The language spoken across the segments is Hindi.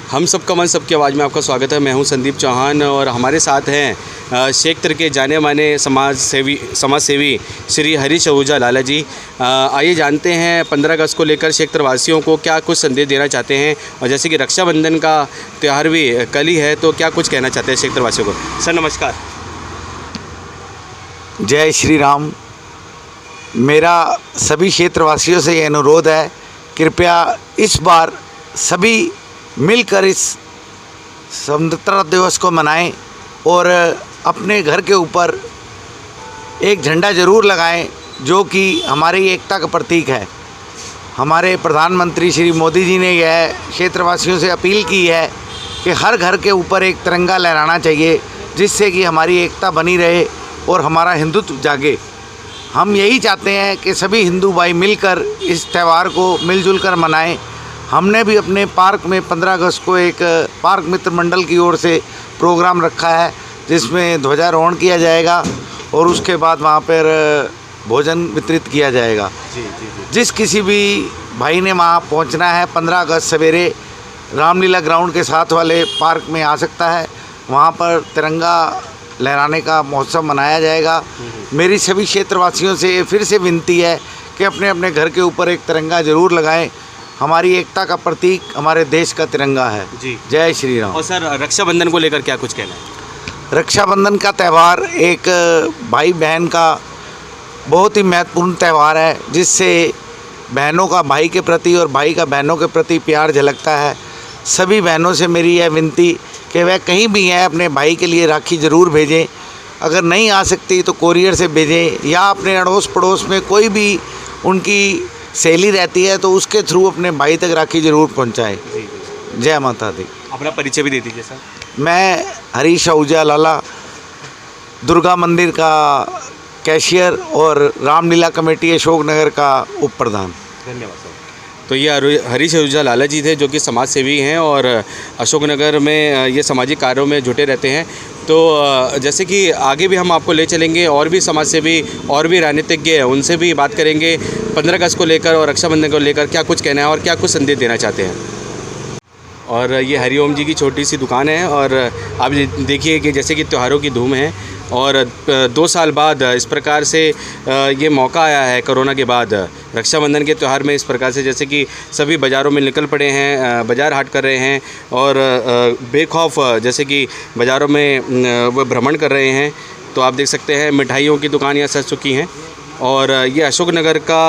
हम सबका मन सबकी आवाज़ में आपका स्वागत है। मैं हूं संदीप चौहान और हमारे साथ हैं क्षेत्र के जाने माने समाज सेवी श्री हरीश आहूजा लाला जी। आइए जानते हैं 15 अगस्त को लेकर क्षेत्र वासियों को क्या कुछ संदेश देना चाहते हैं, और जैसे कि रक्षाबंधन का त्यौहार भी कल ही है, तो क्या कुछ कहना चाहते हैं क्षेत्र वासियों को। सर नमस्कार। जय श्री राम। मेरा सभी क्षेत्रवासियों से यह अनुरोध है, कृपया इस बार सभी मिलकर इस स्वतंत्रता दिवस को मनाएं और अपने घर के ऊपर एक झंडा ज़रूर लगाएं जो कि हमारी एकता का प्रतीक है। हमारे प्रधानमंत्री श्री मोदी जी ने यह क्षेत्रवासियों से अपील की है कि हर घर के ऊपर एक तिरंगा लहराना चाहिए, जिससे कि हमारी एकता बनी रहे और हमारा हिंदुत्व जागे। हम यही चाहते हैं कि सभी हिंदू भाई मिलकर इस त्यौहार को मिलजुल कर मनाएं। हमने भी अपने पार्क में 15 अगस्त को एक पार्क मित्र मंडल की ओर से प्रोग्राम रखा है, जिसमें ध्वजारोहण किया जाएगा और उसके बाद वहाँ पर भोजन वितरित किया जाएगा। जिस किसी भी भाई ने वहाँ पहुँचना है 15 अगस्त सवेरे रामलीला ग्राउंड के साथ वाले पार्क में आ सकता है। वहाँ पर तिरंगा लहराने का महोत्सव मनाया जाएगा। मेरी सभी क्षेत्रवासियों से फिर से विनती है कि अपने अपने घर के ऊपर एक तिरंगा ज़रूर लगाएं। हमारी एकता का प्रतीक हमारे देश का तिरंगा है जी। जय श्री राम। और सर रक्षाबंधन को लेकर क्या कुछ कहना है। रक्षाबंधन का त्यौहार एक भाई बहन का बहुत ही महत्वपूर्ण त्यौहार है, जिससे बहनों का भाई के प्रति और भाई का बहनों के प्रति प्यार झलकता है। सभी बहनों से मेरी यह विनती कि वह कहीं भी हैं अपने भाई के लिए राखी ज़रूर भेजें। अगर नहीं आ सकती तो कोरियर से भेजें, या अपने अड़ोस पड़ोस में कोई भी उनकी सहेली रहती है तो उसके थ्रू अपने भाई तक राखी ज़रूर पहुंचाएं। जय माता दी। अपना परिचय भी दे दीजिए सर। मैं हरीश आहूजा लाला, दुर्गा मंदिर का कैशियर और रामलीला कमेटी अशोकनगर का उप प्रधान। धन्यवाद सर। तो ये हरीश आहूजा लाला जी थे, जो कि समाज सेवी हैं और अशोकनगर में ये सामाजिक कार्यों में जुटे रहते हैं। तो जैसे कि आगे भी हम आपको ले चलेंगे, और भी समाज सेवी और भी राजनीतिज्ञ हैं, उनसे भी बात करेंगे 15 अगस्त को लेकर और रक्षाबंधन को लेकर क्या कुछ कहना है और क्या कुछ संदेश देना चाहते हैं। और ये हरिओम जी की छोटी सी दुकान है, और आप देखिए कि जैसे कि त्योहारों की धूम है, और 2 साल बाद इस प्रकार से ये मौका आया है कोरोना के बाद रक्षाबंधन के त्यौहार में। इस प्रकार से जैसे कि सभी बाज़ारों में निकल पड़े हैं, बाज़ार हाट कर रहे हैं, और बेखौफ जैसे कि बाज़ारों में वो भ्रमण कर रहे हैं। तो आप देख सकते हैं मिठाइयों की दुकान यहाँ सज चुकी हैं, और ये अशोकनगर का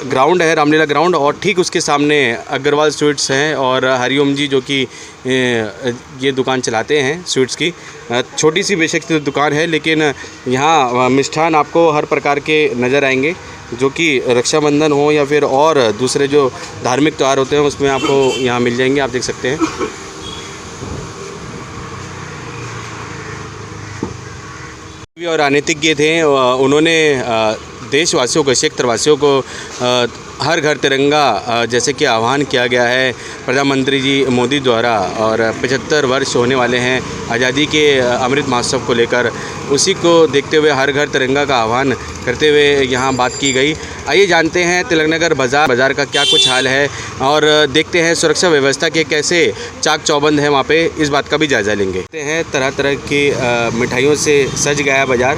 ग्राउंड है, रामलीला ग्राउंड, और ठीक उसके सामने अग्रवाल स्वीट्स हैं, और हरिओम जी जो कि ये दुकान चलाते हैं स्वीट्स की। छोटी सी बेशक दुकान है, लेकिन यहाँ मिष्ठान आपको हर प्रकार के नज़र आएंगे, जो कि रक्षाबंधन हो या फिर और दूसरे जो धार्मिक त्यौहार होते हैं उसमें आपको यहाँ मिल जाएंगे। आप देख सकते हैं। और राजनीतिज्ञ थे, उन्होंने देशवासियों को, क्षेत्रवासियों को हर घर तिरंगा जैसे कि आह्वान किया गया है प्रधानमंत्री जी मोदी द्वारा, और 75 वर्ष होने वाले हैं आज़ादी के अमृत महोत्सव को लेकर, उसी को देखते हुए हर घर तिरंगा का आह्वान करते हुए यहाँ बात की गई। आइए जानते हैं तिलकनगर बाज़ार का क्या कुछ हाल है, और देखते हैं सुरक्षा व्यवस्था के कैसे चाक चौबंद है वहाँ पे, इस बात का भी जायज़ा लेंगे। देखते हैं तरह तरह की मिठाइयों से सज गया है बाज़ार।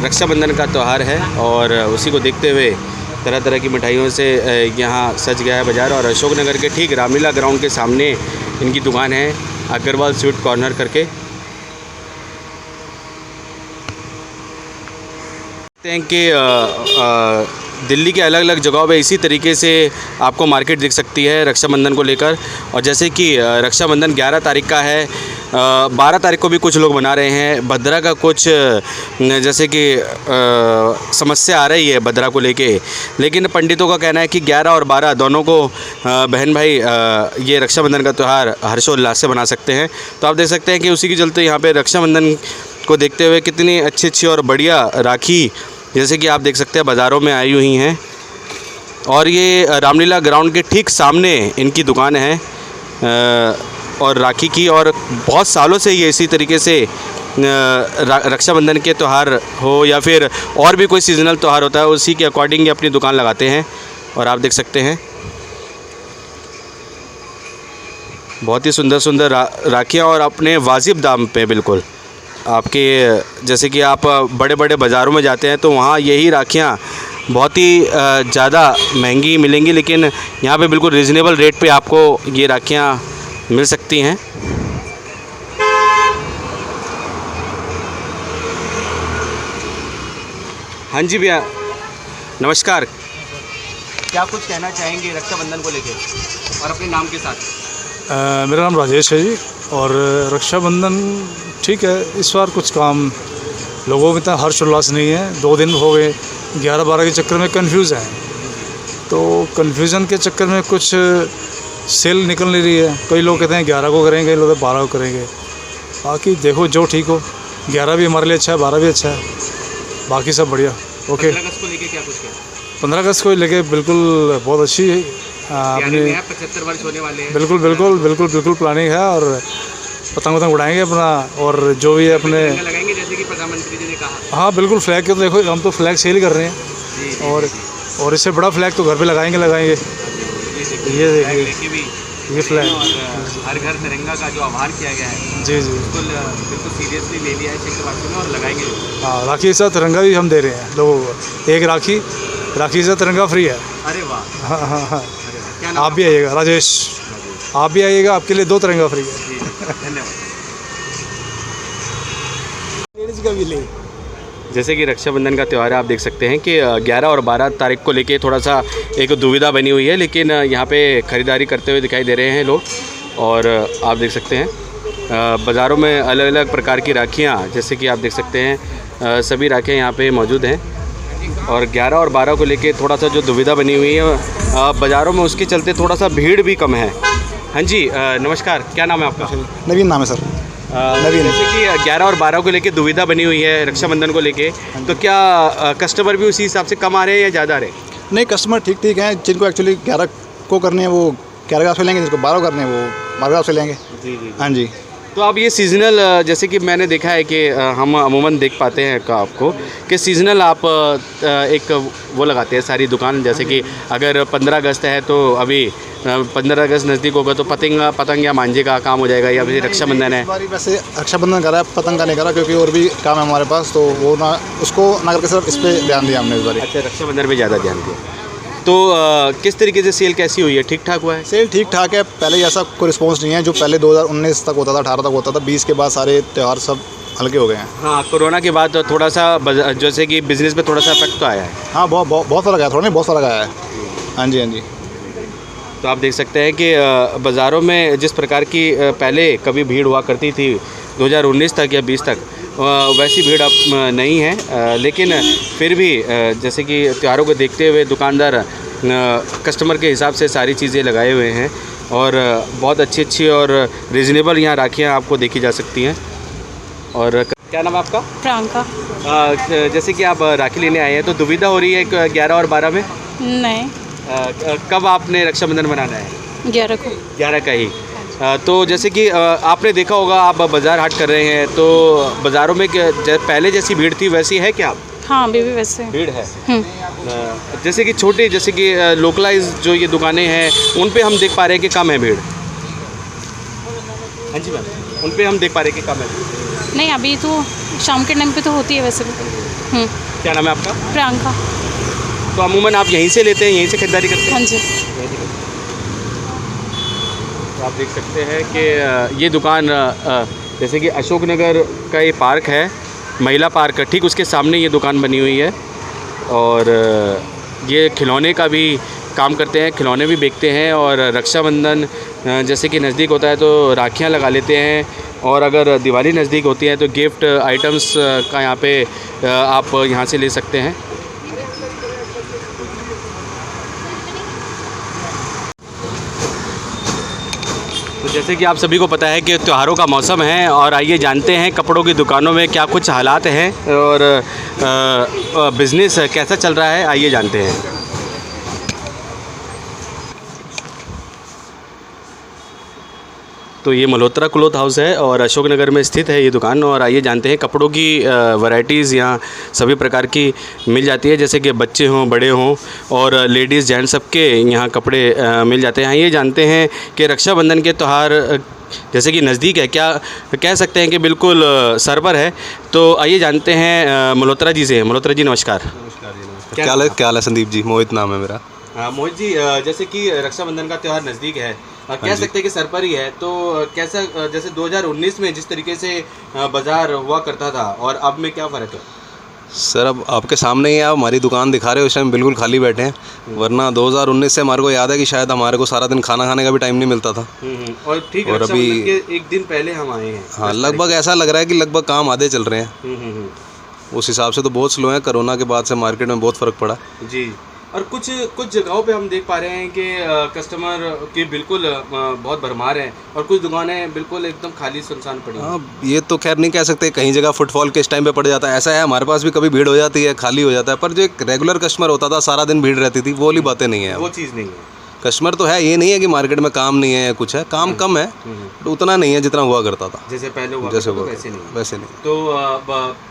रक्षाबंधन का त्यौहार है, और उसी को देखते हुए तरह तरह की मिठाइयों से यहाँ सज गया है बाज़ार। और अशोकनगर के ठीक रामलीला ग्राउंड के सामने इनकी दुकान है, अग्रवाल स्वीट कॉर्नर करके। देखते हैं कि दिल्ली के अलग अलग जगहों पे इसी तरीके से आपको मार्केट दिख सकती है रक्षाबंधन को लेकर। और जैसे कि रक्षाबंधन 11 तारीख का है, 12 तारीख को भी कुछ लोग मना रहे हैं। भद्रा का कुछ जैसे कि समस्या आ रही है भद्रा को लेके, लेकिन पंडितों का कहना है कि 11 और 12 दोनों को बहन भाई ये रक्षाबंधन का त्यौहार हर्षोल्लास से मना सकते हैं। तो आप देख सकते हैं कि उसी के चलते यहाँ पे रक्षाबंधन को देखते हुए कितनी अच्छी और बढ़िया राखी जैसे कि आप देख सकते हैं बाज़ारों में आई हुई हैं। और ये रामलीला ग्राउंड के ठीक सामने इनकी दुकान है और राखी की, और बहुत सालों से ये इसी तरीके से रक्षाबंधन के त्यौहार हो या फिर और भी कोई सीजनल त्यौहार होता है, उसी के अकॉर्डिंग ये अपनी दुकान लगाते हैं। और आप देख सकते हैं बहुत ही सुंदर सुंदर राखियाँ और अपने वाजिब दाम पे बिल्कुल आपके, जैसे कि आप बड़े बड़े बाज़ारों में जाते हैं तो वहाँ यही राखियाँ बहुत ही ज़्यादा महंगी मिलेंगी, लेकिन यहाँ पे बिल्कुल रिजनेबल रेट पे आपको ये राखियाँ मिल सकती हैं। हाँ जी भैया नमस्कार, क्या कुछ कहना चाहेंगे रक्षाबंधन को लेके और अपने नाम के साथ? मेरा नाम राजेश है जी। और रक्षाबंधन ठीक है, इस बार कुछ काम लोगों में इतना हर्षोल्लास नहीं है। 2 दिन हो गए 11-12 के चक्कर में कंफ्यूज हैं, तो कन्फ्यूज़न के चक्कर में कुछ सेल निकल नहीं रही है। कई लोग कहते हैं 11 को करेंगे, कई लोग 12 को करेंगे। बाकी देखो जो ठीक हो, 11 भी हमारे लिए अच्छा है, 12 भी अच्छा है, बाकी सब बढ़िया। ओके। 15 अगस्त को लेके क्या कुछ कहें? 15 अगस्त को लेके बिल्कुल बहुत अच्छी अपनी 75 वर्ष होने वाले हैं। बिल्कुल बिल्कुल बिल्कुल बिल्कुल प्लानिंग है, और पतंग उड़ाएंगे अपना, और जो भी है अपने लगाएंगे जैसे कि प्रधानमंत्री जी ने कहा। हाँ बिल्कुल, फ्लैग के तो देखो हम तो फ्लैग सेल कर रहे हैं, और इससे बड़ा फ्लैग तो घर पे लगाएंगे। ये देखिए ये फ्लैग, हर घर तिरंगा का जो आह्वान किया गया है, जी जी बिल्कुल सीरियसली ले लिया है क्षेत्रवासियों ने और लगाएंगे। हाँ, राखी के साथ तिरंगा भी हम दे रहे हैं लोगों को। एक राखी के साथ तिरंगा फ्री है। अरे वाह। हाँ हाँ हाँ, क्या नाम आप भी आइएगा राजेश, आप भी आइएगा, आपके लिए 2 तिरंगा फ्री है। धन्यवाद। जैसे कि रक्षाबंधन का त्यौहार है, आप देख सकते हैं कि 11 और 12 तारीख को लेके थोड़ा सा एक दुविधा बनी हुई है, लेकिन यहाँ पे ख़रीदारी करते हुए दिखाई दे रहे हैं लोग। और आप देख सकते हैं बाज़ारों में अलग अलग प्रकार की राखियाँ, जैसे कि आप देख सकते हैं सभी राखियाँ यहाँ पे मौजूद हैं। और 11 और 12 को लेके थोड़ा सा जो दुविधा बनी हुई है बाज़ारों में, उसके चलते थोड़ा सा भीड़ भी कम है। हाँ जी नमस्कार, क्या नाम है आपका? नवीन नाम है सर। नवीन। जैसे कि 11 और 12 को लेके दुविधा बनी हुई है रक्षाबंधन को लेके, तो क्या कस्टमर भी उसी हिसाब से कम आ रहे हैं या ज़्यादा आ रहे हैं? नहीं, कस्टमर ठीक ठीक हैं। जिनको एक्चुअली 11 को करने हैं वो 11 से लेंगे, जिसको 12 करने हैं वो 12 से लेंगे। जी। हाँ जी। तो अब ये सीज़नल, जैसे कि मैंने देखा है कि हम अमूमन देख पाते हैं का आपको कि सीज़नल आप एक वो लगाते हैं सारी दुकान, जैसे कि अगर 15 अगस्त है तो अभी 15 अगस्त नज़दीक होगा तो पतंग या मांझे का काम हो जाएगा, या फिर रक्षाबंधन है। इस बार वैसे रक्षाबंधन करा है, पतंग का नहीं करा, क्योंकि और भी काम है हमारे पास, तो वो ना उसको ना करके सिर्फ इस पर ध्यान दिया हमने इस बार। अच्छा, रक्षाबंधन पे ज़्यादा ध्यान दिया। तो किस तरीके से सेल कैसी हुई है? ठीक ठाक हुआ है? सेल ठीक ठाक है, पहले जैसा कोई रिस्पॉन्स नहीं है जो पहले 2019 तक होता था, 18 तक होता था। 20 के बाद सारे त्यौहार सब हल्के हो गए हैं। हाँ, कोरोना के बाद थोड़ा सा जैसे कि बिज़नेस पे थोड़ा सा इफेक्ट तो आया है। हाँ, बहुत फ़र्क आया, थोड़ा नहीं बहुत फ़र्क आया है। हाँ जी, हाँ जी। तो आप देख सकते हैं कि बाज़ारों में जिस प्रकार की पहले कभी भीड़ हुआ करती थी 2019 तक या 20 तक, वैसी भीड़ अब नहीं है। लेकिन फिर भी जैसे कि त्योहारों को देखते हुए दुकानदार कस्टमर के हिसाब से सारी चीज़ें लगाए हुए हैं, और बहुत अच्छी और रिजनेबल यहाँ राखियाँ आपको देखी जा सकती हैं। और क्या नाम है आपका? प्रियंका। जैसे कि आप राखी लेने आए हैं, तो दुविधा हो रही है 11 और 12 में? नहीं, कब आपने रक्षाबंधन मनाना है? 11 को। 11 का ही। तो जैसे कि आपने देखा होगा, आप बाज़ार हाट कर रहे हैं, तो बाज़ारों में पहले जैसी भीड़ थी वैसी है क्या? हाँ, अभी भी वैसे भीड़ है। जैसे कि छोटे, जैसे कि लोकलाइज जो ये दुकानें हैं, उन पे हम देख पा रहे हैं कि कम है भीड़। हाँ जी मैम, उन पे हम देख पा रहे हैं कि कम है भीड़। नहीं, अभी तो शाम के टाइम पे तो होती है वैसे भी। क्या नाम है आपका? प्रियंका। तो अमूमन आप यहीं से लेते हैं, यहीं से खरीदारी करते हैं? हाँ जी। तो आप देख सकते हैं कि ये दुकान जैसे कि अशोकनगर का ये पार्क है, महिला पार्क, ठीक उसके सामने ये दुकान बनी हुई है। और ये खिलौने का भी काम करते हैं, खिलौने भी बेचते हैं। और रक्षाबंधन जैसे कि नज़दीक होता है तो राखियाँ लगा लेते हैं, और अगर दिवाली नज़दीक होती है तो गिफ्ट आइटम्स का यहाँ पे आप यहाँ से ले सकते हैं। तो जैसे कि आप सभी को पता है कि त्योहारों का मौसम है, और आइए जानते हैं कपड़ों की दुकानों में क्या कुछ हालात हैं और बिज़नेस कैसा चल रहा है, आइए जानते हैं। तो ये मल्होत्रा क्लॉथ हाउस है और अशोकनगर में स्थित है ये दुकान। और आइए जानते हैं कपड़ों की वैरायटीज़ यहाँ सभी प्रकार की मिल जाती है, जैसे कि बच्चे हों, बड़े हों और लेडीज़ जेंट्स सबके यहाँ कपड़े मिल जाते हैं। आइए जानते हैं कि रक्षाबंधन के त्यौहार जैसे कि नज़दीक है, क्या कह सकते हैं कि बिल्कुल सर पर है। तो आइए जानते हैं मल्होत्रा जी से। मल्होत्रा जी नमस्कार। नमस्कार जी, नमस्कार। क्या हाल है संदीप जी? मोहित नाम है मेरा। मोहित जी, जैसे कि रक्षाबंधन का त्यौहार नज़दीक है, कह सकते हैं कि सर पर ही है, तो कैसा जैसे 2019 में जिस तरीके से बाज़ार हुआ करता था और अब में क्या फ़र्क है? सर अब आपके सामने ही आप हमारी दुकान दिखा रहे हो, उस टाइम बिल्कुल खाली बैठे हैं। वरना 2019 से हमारे को याद है कि शायद हमारे को सारा दिन खाना खाने का भी टाइम नहीं मिलता था। और ठीक है, और अभी एक दिन पहले हम आए हैं। हाँ, लगभग ऐसा लग रहा है कि लगभग काम आधे चल रहे हैं। उस हिसाब से तो बहुत स्लो है। कोरोना के बाद से मार्केट में बहुत फ़र्क पड़ा जी। और कुछ जगहों पे हम देख पा रहे हैं कि कस्टमर की बिल्कुल बहुत भरमार है और कुछ दुकानें बिल्कुल एकदम खाली सुनसान पड़ी हैं। हाँ, ये तो खैर नहीं कह सकते। कहीं जगह फुटफॉल किस टाइम पे पड़ जाता है, ऐसा है। हमारे पास भी कभी भीड़ हो जाती है, खाली हो जाता है, पर जो एक रेगुलर कस्टमर होता था, सारा दिन भीड़ रहती थी, वो वाली बातें नहीं है। वो चीज़ नहीं है। कस्टमर तो है, ये नहीं है कि मार्केट में काम नहीं है या कुछ है, काम कम है, तो उतना नहीं है जितना हुआ करता था। जैसे पहले हुआ जैसे करता था, हुआ वैसे नहीं। तो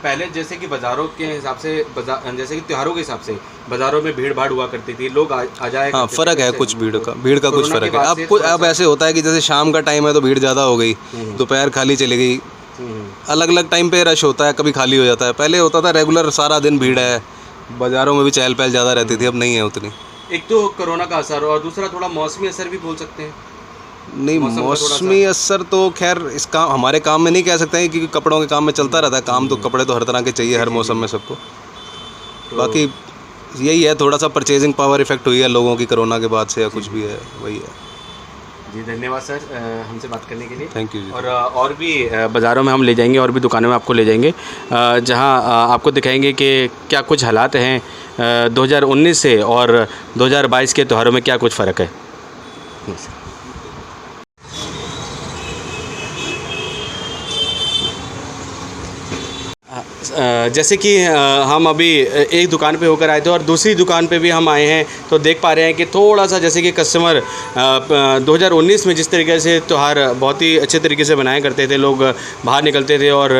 पहले जैसे कि बाज़ारों के हिसाब से, जैसे कि त्योहारों के हिसाब से बाज़ारों में भीड़ भाड़ हुआ करती थी, लोग आ जाए। हाँ, फ़र्क है कुछ भीड़ का कुछ फ़र्क है। अब ऐसे होता है कि जैसे शाम का टाइम है तो भीड़ ज़्यादा हो गई, दोपहर खाली चली गई, अलग अलग टाइम पे रश होता है, कभी खाली हो जाता है। पहले होता था रेगुलर सारा दिन भीड़ है, बाज़ारों में भी चहल पहल ज़्यादा रहती थी, अब नहीं है उतनी। एक तो कोरोना का असर और दूसरा थोड़ा मौसमी असर भी बोल सकते हैं। नहीं, मौसमी असर तो खैर इस काम हमारे काम में नहीं कह सकते हैं, क्योंकि कपड़ों के काम में चलता रहता है काम। तो कपड़े तो हर तरह के चाहिए हर मौसम में सबको। बाकी यही है, थोड़ा सा परचेजिंग पावर इफेक्ट हुई है लोगों की कोरोना के बाद से, या कुछ भी है, वही है। जी धन्यवाद सर, हमसे बात करने के लिए। थैंक यू जी। और भी बाज़ारों में हम ले जाएंगे और भी दुकानों में आपको ले जाएंगे, जहां आपको दिखाएंगे कि क्या कुछ हालात हैं 2019 से और 2022 के त्योहारों में क्या कुछ फ़र्क है। जैसे कि हम अभी एक दुकान पे होकर आए थे और दूसरी दुकान पे भी हम आए हैं, तो देख पा रहे हैं कि थोड़ा सा जैसे कि कस्टमर 2019 में जिस तरीके से त्यौहार बहुत ही अच्छे तरीके से बनाया करते थे, लोग बाहर निकलते थे और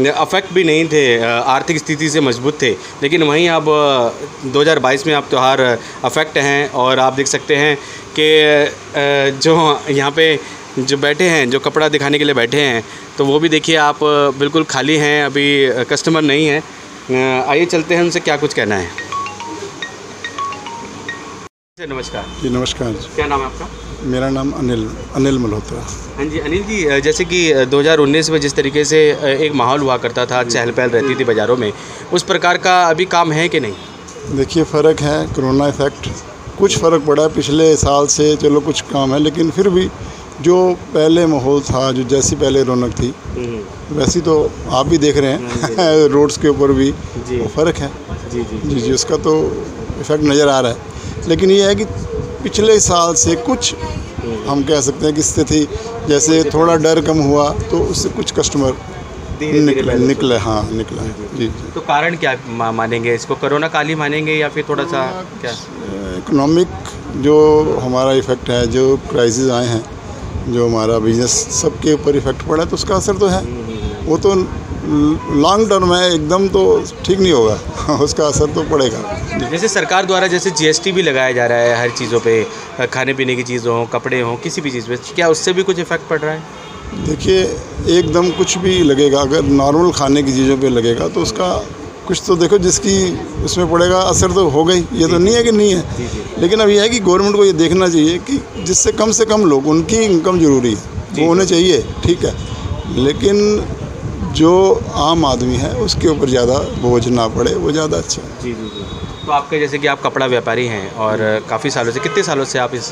अफेक्ट भी नहीं थे, आर्थिक स्थिति से मजबूत थे, लेकिन वहीं अब 2022 में अब त्यौहार अफेक्ट हैं। और आप देख सकते हैं कि जो यहाँ पे जो बैठे हैं, जो कपड़ा दिखाने के लिए बैठे हैं, तो वो भी देखिए आप बिल्कुल खाली हैं, अभी कस्टमर नहीं है। आइए चलते हैं, उनसे क्या कुछ कहना है। नमस्कार जी। नमस्कार जी। क्या नाम है आपका? मेरा नाम अनिल मल्होत्रा। हाँ जी अनिल जी, जैसे कि 2019 में जिस तरीके से एक माहौल हुआ करता था, चहल पहल रहती थी बाज़ारों में, उस प्रकार का अभी काम है कि नहीं? देखिए, फ़र्क है, कोरोना इफ़ेक्ट कुछ फ़र्क पड़ा है पिछले साल से। चलो कुछ काम है, लेकिन फिर भी जो पहले माहौल था, जो जैसी पहले रौनक थी, वैसी तो आप भी देख रहे हैं रोड्स के ऊपर भी फ़र्क है। जी, उसका तो इफ़ेक्ट नज़र आ रहा है। लेकिन ये है कि पिछले साल से कुछ हम कह सकते हैं कि स्थिति जैसे थोड़ा डर कम हुआ, तो उससे कुछ कस्टमर निकले। हाँ, निकला है जी। तो कारण क्या मानेंगे इसको? कोरोना काल ही मानेंगे या फिर थोड़ा सा क्या इकोनॉमिक जो हमारा इफ़ेक्ट है, जो क्राइसिस आए हैं, जो हमारा बिजनेस सबके ऊपर इफ़ेक्ट पड़ा है, तो उसका असर तो है। वो तो लॉन्ग टर्म है, एकदम तो ठीक नहीं होगा उसका असर तो पड़ेगा। जैसे सरकार द्वारा जैसे जीएसटी भी लगाया जा रहा है हर चीज़ों पे, खाने पीने की चीज़ों हो, कपड़े हों, किसी भी चीज़ पे, क्या उससे भी कुछ इफ़ेक्ट पड़ रहा है? देखिए, एकदम कुछ भी लगेगा, अगर नॉर्मल खाने की चीज़ों पे लगेगा तो उसका कुछ तो देखो जिसकी उसमें पड़ेगा, असर तो हो गई। ये तो नहीं है कि नहीं है, लेकिन अब यह है कि गवर्नमेंट को ये देखना चाहिए कि जिससे कम से कम लोग, उनकी इनकम ज़रूरी है, वो होने चाहिए, ठीक है, लेकिन जो आम आदमी है उसके ऊपर ज़्यादा बोझ ना पड़े, वो ज़्यादा अच्छा है। जी। तो आपके जैसे कि आप कपड़ा व्यापारी हैं और काफ़ी सालों से, कितने सालों से आप इस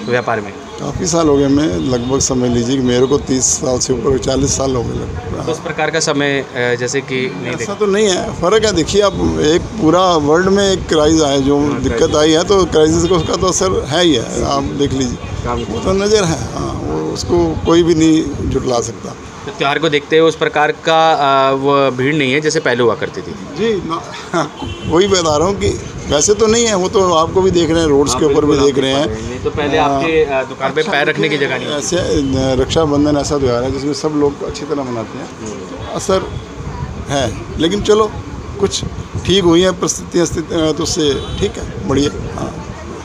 व्यापार में? काफ़ी साल हो गए, मैं लगभग समझ लीजिए कि मेरे को 30 साल से ऊपर 40 साल हो गए लगभग। तो उस प्रकार का समय जैसे कि नहीं ऐसा तो नहीं है, फ़र्क है। देखिए, अब एक पूरा वर्ल्ड में एक क्राइसिस आया, जो दिक्कत आई है, तो क्राइसिस का उसका तो असर है ही है, आप देख लीजिए। काम वो तो नज़र है, हाँ, वो उसको कोई भी नहीं झुटला सकता। तो त्यौहार को देखते हुए उस प्रकार का वो भीड़ नहीं है जैसे पहले हुआ करती थी। जी वही बता रहा हूँ कि वैसे तो नहीं है, वो तो आपको भी देख रहे हैं, रोड्स के ऊपर भी देख रहे हैं। नहीं तो पहले आपके दुकान पे पैर रखने की जगह नहीं। ऐसे रक्षाबंधन ऐसा त्यौहार है जिसमें सब लोग अच्छी तरह मनाते हैं, तो असर है, लेकिन चलो कुछ ठीक हुई है परिस्थितियाँ, तो उससे ठीक है, बढ़िया। हाँ,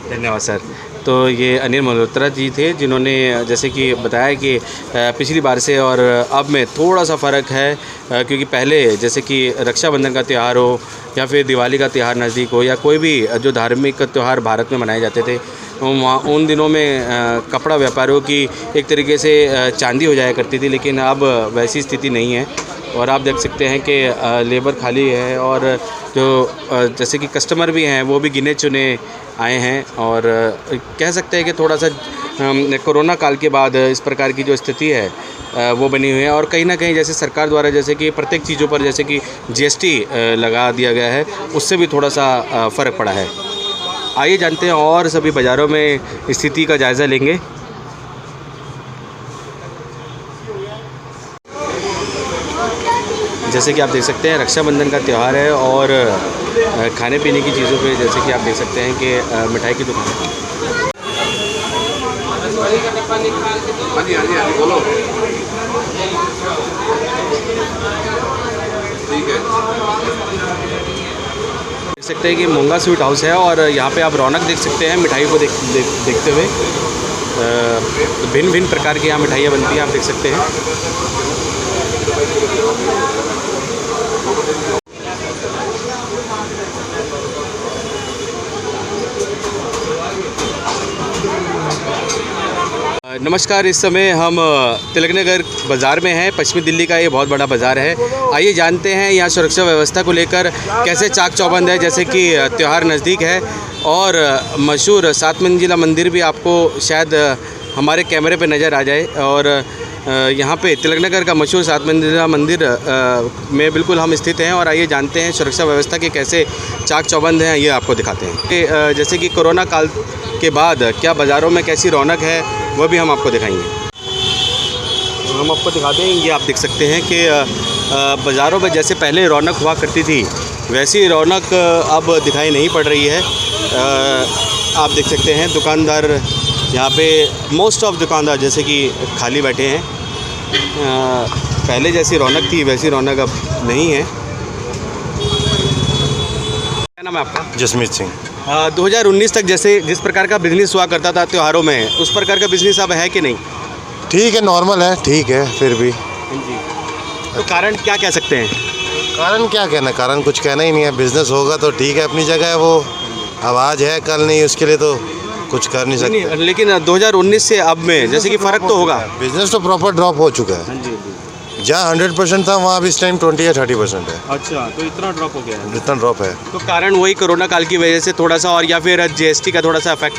धन्यवाद सर। तो ये अनिल मल्होत्रा जी थे जिन्होंने जैसे कि बताया कि पिछली बार से और अब में थोड़ा सा फ़र्क है, क्योंकि पहले जैसे कि रक्षाबंधन का त्यौहार हो या फिर दिवाली का त्यौहार नज़दीक हो या कोई भी जो धार्मिक त्यौहार भारत में मनाए जाते थे, वहाँ उन दिनों में कपड़ा व्यापारियों की एक तरीके से चांदी हो जाया करती थी, लेकिन अब वैसी स्थिति नहीं है। और आप देख सकते हैं कि लेबर खाली है और जो जैसे कि कस्टमर भी हैं वो भी गिने चुने आए हैं, और कह सकते हैं कि थोड़ा सा कोरोना काल के बाद इस प्रकार की जो स्थिति है वो बनी हुई है। और कहीं ना कहीं जैसे सरकार द्वारा जैसे कि प्रत्येक चीज़ों पर जैसे कि GST लगा दिया गया है, उससे भी थोड़ा सा फ़र्क पड़ा है। आइए जानते हैं और सभी बाज़ारों में स्थिति का जायज़ा लेंगे। जैसे कि आप देख सकते हैं रक्षाबंधन का त्यौहार है और खाने पीने की चीज़ों पे जैसे कि आप देख सकते हैं कि मिठाई की दुकान है। देख सकते हैं कि मोंगा स्वीट हाउस है और यहाँ पे आप रौनक देख सकते हैं मिठाई को देखते हुए। भिन्न भिन्न प्रकार की यहाँ मिठाइयाँ बनती हैं, आप देख सकते हैं। नमस्कार, इस समय हम तिलक नगर बाज़ार में हैं। पश्चिमी दिल्ली का ये बहुत बड़ा बाज़ार है। आइए जानते हैं यहाँ सुरक्षा व्यवस्था को लेकर कैसे चाक चौबंद है। जैसे कि त्यौहार नज़दीक है और मशहूर 7 मंजिला मंदिर भी आपको शायद हमारे कैमरे पे नज़र आ जाए, और यहाँ पे तिलक नगर का मशहूर 7 मंजिला मंदिर में बिल्कुल हम स्थित हैं। और आइए जानते हैं सुरक्षा व्यवस्था के कैसे चाक चौबंद हैं, ये आपको दिखाते हैं कि जैसे कि कोरोना काल के बाद क्या बाज़ारों में कैसी रौनक है वो भी हम आपको दिखाएंगे। हम आपको दिखाते हैं, ये आप देख सकते हैं कि बाज़ारों में जैसे पहले रौनक हुआ करती थी वैसी रौनक अब दिखाई नहीं पड़ रही है। आप देख सकते हैं दुकानदार यहाँ पे मोस्ट ऑफ दुकानदार जैसे कि खाली बैठे हैं। पहले जैसी रौनक थी वैसी रौनक अब नहीं है। क्या नाम है आपका? जसमीत सिंह। 2019 तक जैसे जिस प्रकार का बिजनेस हुआ करता था त्योहारों में, उस प्रकार का बिजनेस अब है कि नहीं? ठीक है, नॉर्मल है, ठीक है, फिर भी। जी। तो कारण क्या कह सकते हैं? कारण क्या कहना, कारण कुछ कहना ही नहीं है। बिजनेस होगा तो ठीक है, अपनी जगह है, वो आवाज़ है, कल नहीं, उसके लिए तो कुछ कर नहीं सकते। नहीं, लेकिन 2019 से अब में जैसे कि फ़र्क तो होगा। बिजनेस तो प्रॉपर ड्रॉप हो चुका है। जी। जहाँ 100% था वहाँ अब इस टाइम 20 या 30% है। अच्छा, तो इतना ड्रॉप हो गया है? इतना ड्रॉप है। तो कारण वही कोरोना काल की वजह से थोड़ा सा, और या फिर GST का थोड़ा सा इफेक्ट?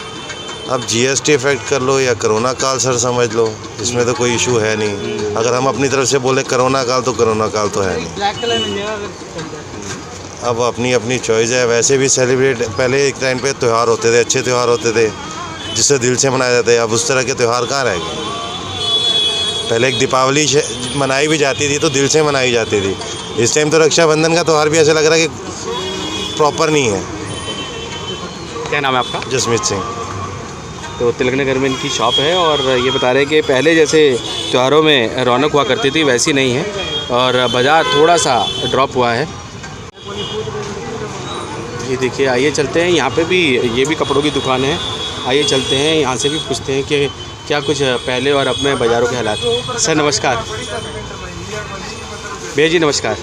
अब GST इफेक्ट कर लो या कोरोना काल सर समझ लो, इसमें तो कोई इशू है नहीं। अगर हम अपनी तरफ से बोले कोरोना काल तो कोरोना काल तो है नहीं। अब अपनी अपनी चॉइस है। वैसे भी सेलिब्रेट पहले एक टाइम पे त्यौहार होते थे, अच्छे त्यौहार होते थे जिससे दिल से मनाए जाते। अब उस तरह के त्यौहार कहाँ रह गए। पहले एक दीपावली मनाई भी जाती थी तो दिल से मनाई जाती थी। इस टाइम तो रक्षाबंधन का त्यौहार भी ऐसा लग रहा है कि प्रॉपर नहीं है। क्या नाम है आपका? जसमीत सिंह। तो तिलक नगर में इनकी शॉप है और ये बता रहे हैं कि पहले जैसे त्योहारों में रौनक हुआ करती थी वैसी नहीं है और बाज़ार थोड़ा सा ड्रॉप हुआ है। ये देखिए, आइए चलते हैं। यहाँ पे भी ये भी कपड़ों की दुकान है। आइए चलते हैं, यहाँ से भी पूछते हैं कि क्या कुछ पहले और अब में बाज़ारों के हालात। सर नमस्कार। भैया जी नमस्कार।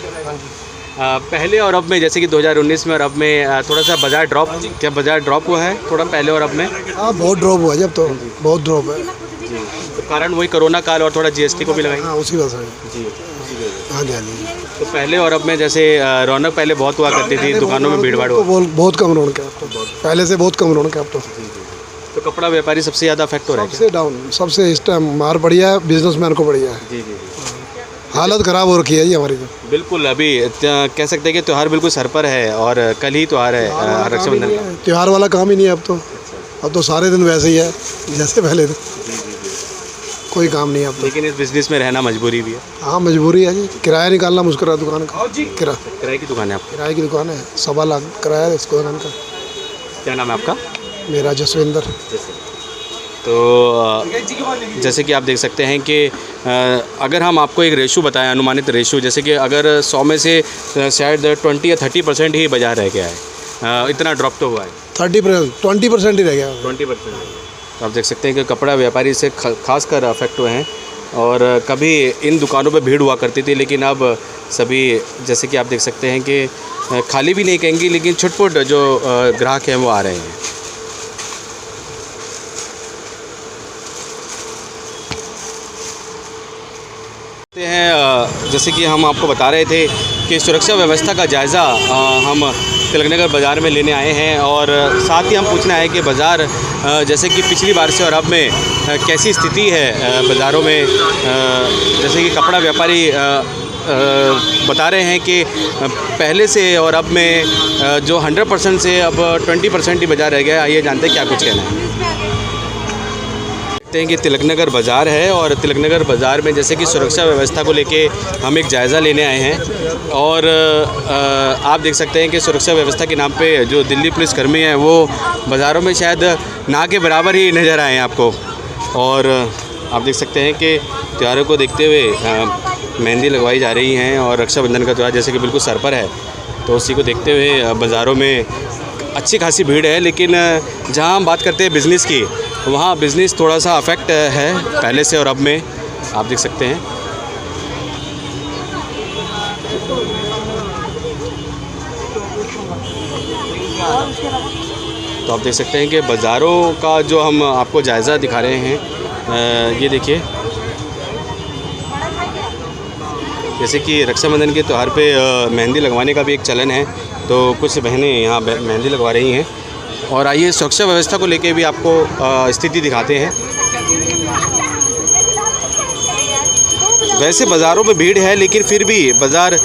पहले और अब में जैसे कि 2019 में और अब में थोड़ा सा बाज़ार ड्रॉप, क्या बाज़ार ड्रॉप हुआ है थोड़ा पहले और अब में? हाँ, बहुत ड्रॉप हुआ है, जब तो बहुत ड्रॉप है जी। तो कारण वही कोरोना काल और थोड़ा GST को भी लगाई? हाँ, उसी वजह से जी। हाँ जी। तो पहले और अब में जैसे रौनक पहले बहुत हुआ करती थी, दुकानों में भीड़ भाड़ हो, बहुत कम रौनक है अब तो, पहले से बहुत कम रौनक है अब तो। तो कपड़ा व्यापारी सबसे ज़्यादा अफेक्ट हो रहा है? सबसे डाउन, सबसे इस टाइम मार बढ़िया है, बिजनेसमैन को बढ़िया है। जी। हालत ख़राब हो रखी है जी हमारी तो। बिल्कुल, अभी कह सकते हैं कि त्यौहार बिल्कुल सर पर है और कल ही त्यौहार है रक्षाबंधन का। त्यौहार वाला काम ही नहीं है अब तो। अब तो सारे दिन वैसे ही है जैसे पहले थे, कोई काम नहीं है अब तो। लेकिन इस बिज़नेस में रहना मजबूरी भी है। हाँ मजबूरी है जी, किराया निकालना मुश्किल है दुकान का। किराए की दुकान है आपकी? किराए की दुकान है, 1.25 लाख किराया है इस दुकान का। क्या नाम है आपका? मेरा जसविंदर। तो जैसे कि आप देख सकते हैं कि अगर हम आपको एक रेशो बताएं, अनुमानित रेशो, जैसे कि अगर 100 में से शायद 20 या 30% ही बाज़ार रह गया है, इतना ड्रॉप तो हुआ है। 20% ही रह गया। 20%। तो आप देख सकते हैं कि कपड़ा व्यापारी से खासकर अफेक्ट हुए हैं। और कभी इन दुकानों पे भीड़ हुआ करती थी, लेकिन अब सभी जैसे कि आप देख सकते हैं कि खाली भी नहीं कहेंगे, लेकिन छुटपुट जो ग्राहक हैं वो आ रहे हैं। जैसे कि हम आपको बता रहे थे कि सुरक्षा व्यवस्था का जायज़ा हम तिलकनगर बाज़ार में लेने आए हैं, और साथ ही हम पूछना है कि बाज़ार जैसे कि पिछली बार से और अब में कैसी स्थिति है बाज़ारों में। जैसे कि कपड़ा व्यापारी बता रहे हैं कि पहले से और अब में जो 100% से अब 20% ही बाज़ार रह गया है। आइए जानते हैं क्या कुछ कहना है। देखते हैं कि तिलकनगर बाज़ार है, और तिलकनगर बाज़ार में जैसे कि सुरक्षा व्यवस्था को लेके हम एक जायज़ा लेने आए हैं। और आप देख सकते हैं कि सुरक्षा व्यवस्था के नाम पे जो दिल्ली पुलिस कर्मी हैं वो बाज़ारों में शायद ना के बराबर ही नज़र आए हैं आपको। और आप देख सकते हैं कि त्योहारों को देखते हुए मेहंदी लगवाई जा रही हैं, और रक्षाबंधन का त्यौहार जैसे कि बिल्कुल सर पर है, तो उसी को देखते हुए बाज़ारों में अच्छी खासी भीड़ है। लेकिन जहाँ हम बात करते हैं बिज़नेस की, वहाँ बिज़नेस थोड़ा सा अफेक्ट है पहले से और अब में, आप देख सकते हैं। तो आप देख सकते हैं कि बाज़ारों का जो हम आपको जायज़ा दिखा रहे हैं, ये देखिए, जैसे कि रक्षाबंधन के त्यौहार पे मेहंदी लगवाने का भी एक चलन है, तो कुछ बहनें यहाँ मेहंदी लगवा रही हैं। और आइए सुरक्षा व्यवस्था को लेके भी आपको स्थिति दिखाते हैं। वैसे बाज़ारों में भीड़ है, लेकिन फिर भी बाज़ार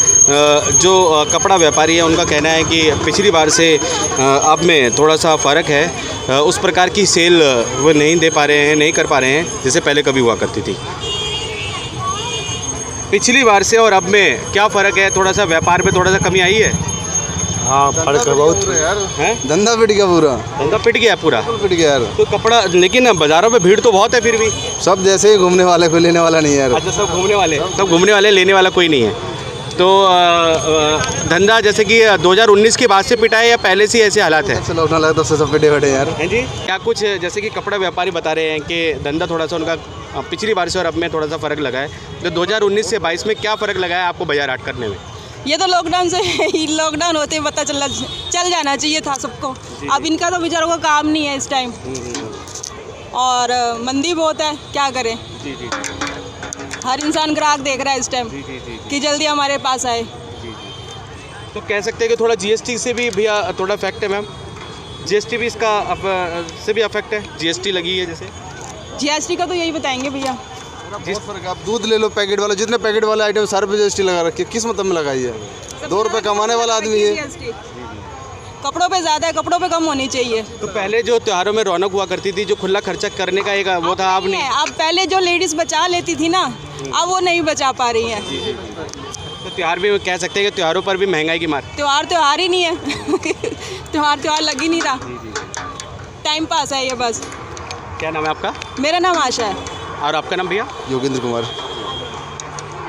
जो कपड़ा व्यापारी है उनका कहना है कि पिछली बार से अब में थोड़ा सा फ़र्क है। उस प्रकार की सेल वो नहीं दे पा रहे हैं, नहीं कर पा रहे हैं जैसे पहले कभी हुआ करती थी। पिछली बार से और अब में क्या फ़र्क है? थोड़ा सा व्यापार में थोड़ा सा कमी आई है। हाँ फर्क है बहुत है, धंधा पिट गया पूरा, धंधा पिट गया पूरा, पिट गया यार। तो कपड़ा, लेकिन बाज़ारों में भीड़ तो बहुत है फिर भी। सब जैसे ही घूमने वाले, कोई लेने वाला नहीं है यार। अच्छा, सब घूमने वाले, लेने वाला कोई नहीं है। तो धंधा जैसे कि 2019 के बाद से पिटा है या पहले से ऐसे हालात है? लौटना लगा तब से सब पिटे बैठे यार। हैं जी, क्या कुछ जैसे कि कपड़ा व्यापारी बता रहे हैं कि धंधा थोड़ा सा उनका पिछली बार से और अब में थोड़ा सा फ़र्क लगा है। तो 2019 से 22 में क्या फ़र्क लगा है आपको बाजार हाट करने में? ये तो लॉकडाउन से लॉकडाउन होते ही पता चल जाना चाहिए था सबको। अब इनका तो बेचारों का काम नहीं है इस टाइम, और मंदी बहुत है, क्या करें। जी जी, हर इंसान ग्राहक देख रहा है इस टाइम कि जल्दी हमारे पास आए। तो कह सकते हैं कि थोड़ा जीएसटी से भी भैया थोड़ा इफेक्ट है मैम? जीएसटी भी इसका से भी अफेक्ट है? जीएसटी लगी है जैसे? जीएसटी का तो यही बताएंगे भैया। बहुत फर्क है। आप दूध ले लो पैकेट वाला, जितने पैकेट वाले आइटम सारे पे जीएसटी लगा रखी है। किस मतलब में लगाई है? 2 रुपये कमाने वाला आदमी है। कपड़ों पे ज़्यादा है, कपड़ों पे कम होनी चाहिए। तो पहले जो त्योहारों में रौनक हुआ करती थी, जो खुला खर्चा करने का एक वो था, अब नहीं। अब पहले जो लेडीज़ बचा लेती थी ना, अब वो नहीं बचा पा रही हैं। तो त्यौहार भी कह सकते हैं कि त्योहारों पर भी महंगाई की मार। त्योहार ही नहीं है त्योहार लग ही नहीं रहा, टाइम पास है ये बस। क्या नाम है आपका? मेरा नाम आशा है। और आपका नाम भैया? योगेंद्र कुमार।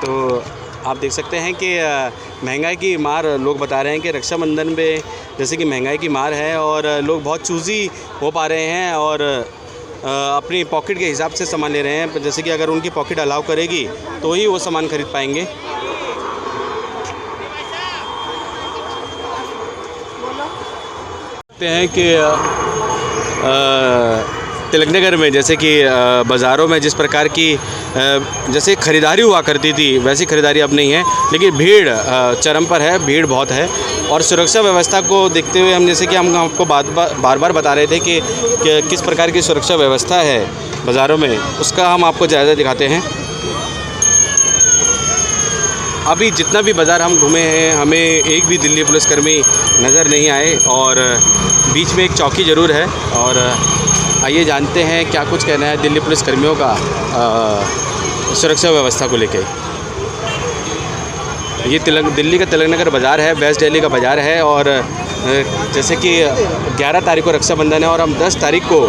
तो आप देख सकते हैं कि महंगाई की मार लोग बता रहे हैं कि रक्षाबंधन में जैसे कि महंगाई की मार है, और लोग बहुत चूज़ी हो पा रहे हैं और अपनी पॉकेट के हिसाब से सामान ले रहे हैं। जैसे कि अगर उनकी पॉकेट अलाउ करेगी तो ही वो सामान खरीद पाएंगे। देखते हैं कि तिलकनगर में जैसे कि बाज़ारों में जिस प्रकार की जैसे ख़रीदारी हुआ करती थी वैसी ख़रीदारी अब नहीं है, लेकिन भीड़ चरम पर है, भीड़ बहुत है। और सुरक्षा व्यवस्था को देखते हुए हम जैसे कि हम आपको बार बार बता रहे थे कि किस प्रकार की सुरक्षा व्यवस्था है बाज़ारों में, उसका हम आपको जायज़ा दिखाते हैं। अभी जितना भी बाज़ार हम घूमे हैं, हमें एक भी दिल्ली पुलिसकर्मी नज़र नहीं आए, और बीच में एक चौकी ज़रूर है, और आइए जानते हैं क्या कुछ कहना है दिल्ली पुलिस कर्मियों का सुरक्षा व्यवस्था को लेकर। ये दिल्ली का तिलक नगर बाज़ार है, वेस्ट दिल्ली का बाज़ार है। और जैसे कि 11 तारीख को रक्षाबंधन है और हम 10 तारीख को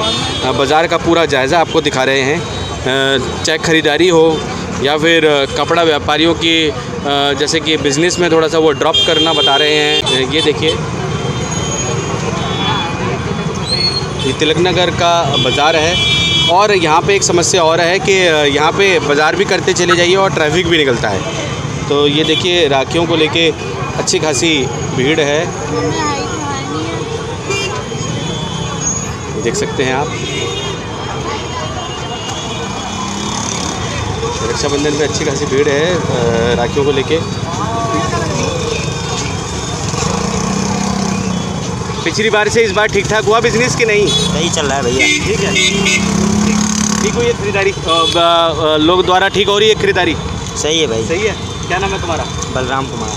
बाज़ार का पूरा जायज़ा आपको दिखा रहे हैं। चाहे ख़रीदारी हो या फिर कपड़ा व्यापारियों की जैसे कि बिज़नेस में थोड़ा सा वो ड्रॉप करना बता रहे हैं। ये देखिए, ये तिलक नगर का बाज़ार है और यहाँ पे एक समस्या और है कि यहाँ पे बाज़ार भी करते चले जाइए और ट्रैफिक भी निकलता है। तो ये देखिए, राखियों को लेके अच्छी खासी भीड़ है, देख सकते हैं आप। रक्षाबंधन पे अच्छी खासी भीड़ है राखियों को लेके। पिछली बार से इस बार ठीक ठाक हुआ बिजनेस कि नहीं? सही चल रहा है भैया। ठीक है, ठीक हुई है खरीदारी, लोग द्वारा ठीक हो रही है खरीदारी? सही है भाई। सही है। क्या नाम है तुम्हारा? बलराम कुमार।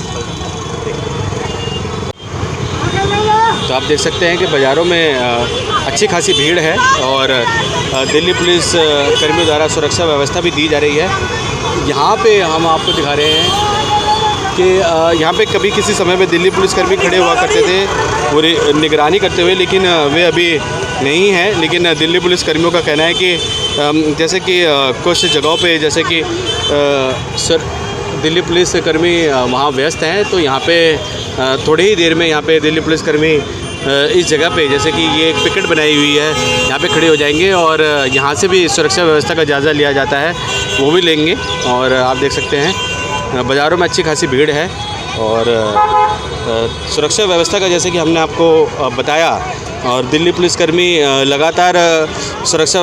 तो आप देख सकते हैं कि बाज़ारों में अच्छी खासी भीड़ है और दिल्ली पुलिस कर्मियों द्वारा सुरक्षा व्यवस्था भी दी जा रही है। यहाँ पे हम आपको दिखा रहे हैं कि यहाँ पे कभी किसी समय में दिल्ली पुलिस कर्मी खड़े हुआ करते थे पूरी निगरानी करते हुए, लेकिन वे अभी नहीं हैं। लेकिन दिल्ली पुलिस कर्मियों का कहना है कि जैसे कि कुछ जगहों पे जैसे कि दिल्ली पुलिस कर्मी वहाँ व्यस्त हैं, तो यहाँ पे थोड़ी ही देर में यहाँ पे दिल्ली पुलिस कर्मी इस जगह पे जैसे कि ये एक पिकेट बनाई हुई है, यहाँ पे खड़े हो जाएंगे और यहाँ से भी सुरक्षा व्यवस्था का जायज़ा लिया जाता है, वो भी लेंगे। और आप देख सकते हैं बाज़ारों में अच्छी खासी भीड़ है और सुरक्षा व्यवस्था का जैसे कि हमने आपको बताया, और दिल्ली पुलिसकर्मी लगातार सुरक्षा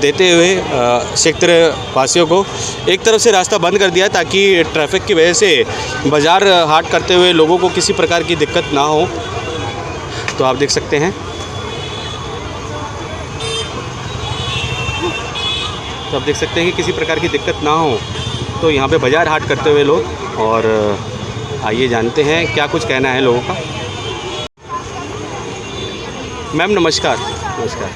देते हुए क्षेत्र वासियों को एक तरफ से रास्ता बंद कर दिया ताकि ट्रैफिक की वजह से बाज़ार हाट करते हुए लोगों को किसी प्रकार की दिक्कत ना हो। तो आप देख सकते हैं, कि किसी प्रकार की दिक्कत ना हो तो यहाँ पे बाज़ार हाट करते हुए लोग। और आइए जानते हैं क्या कुछ कहना है लोगों का। मैम नमस्कार। नमस्कार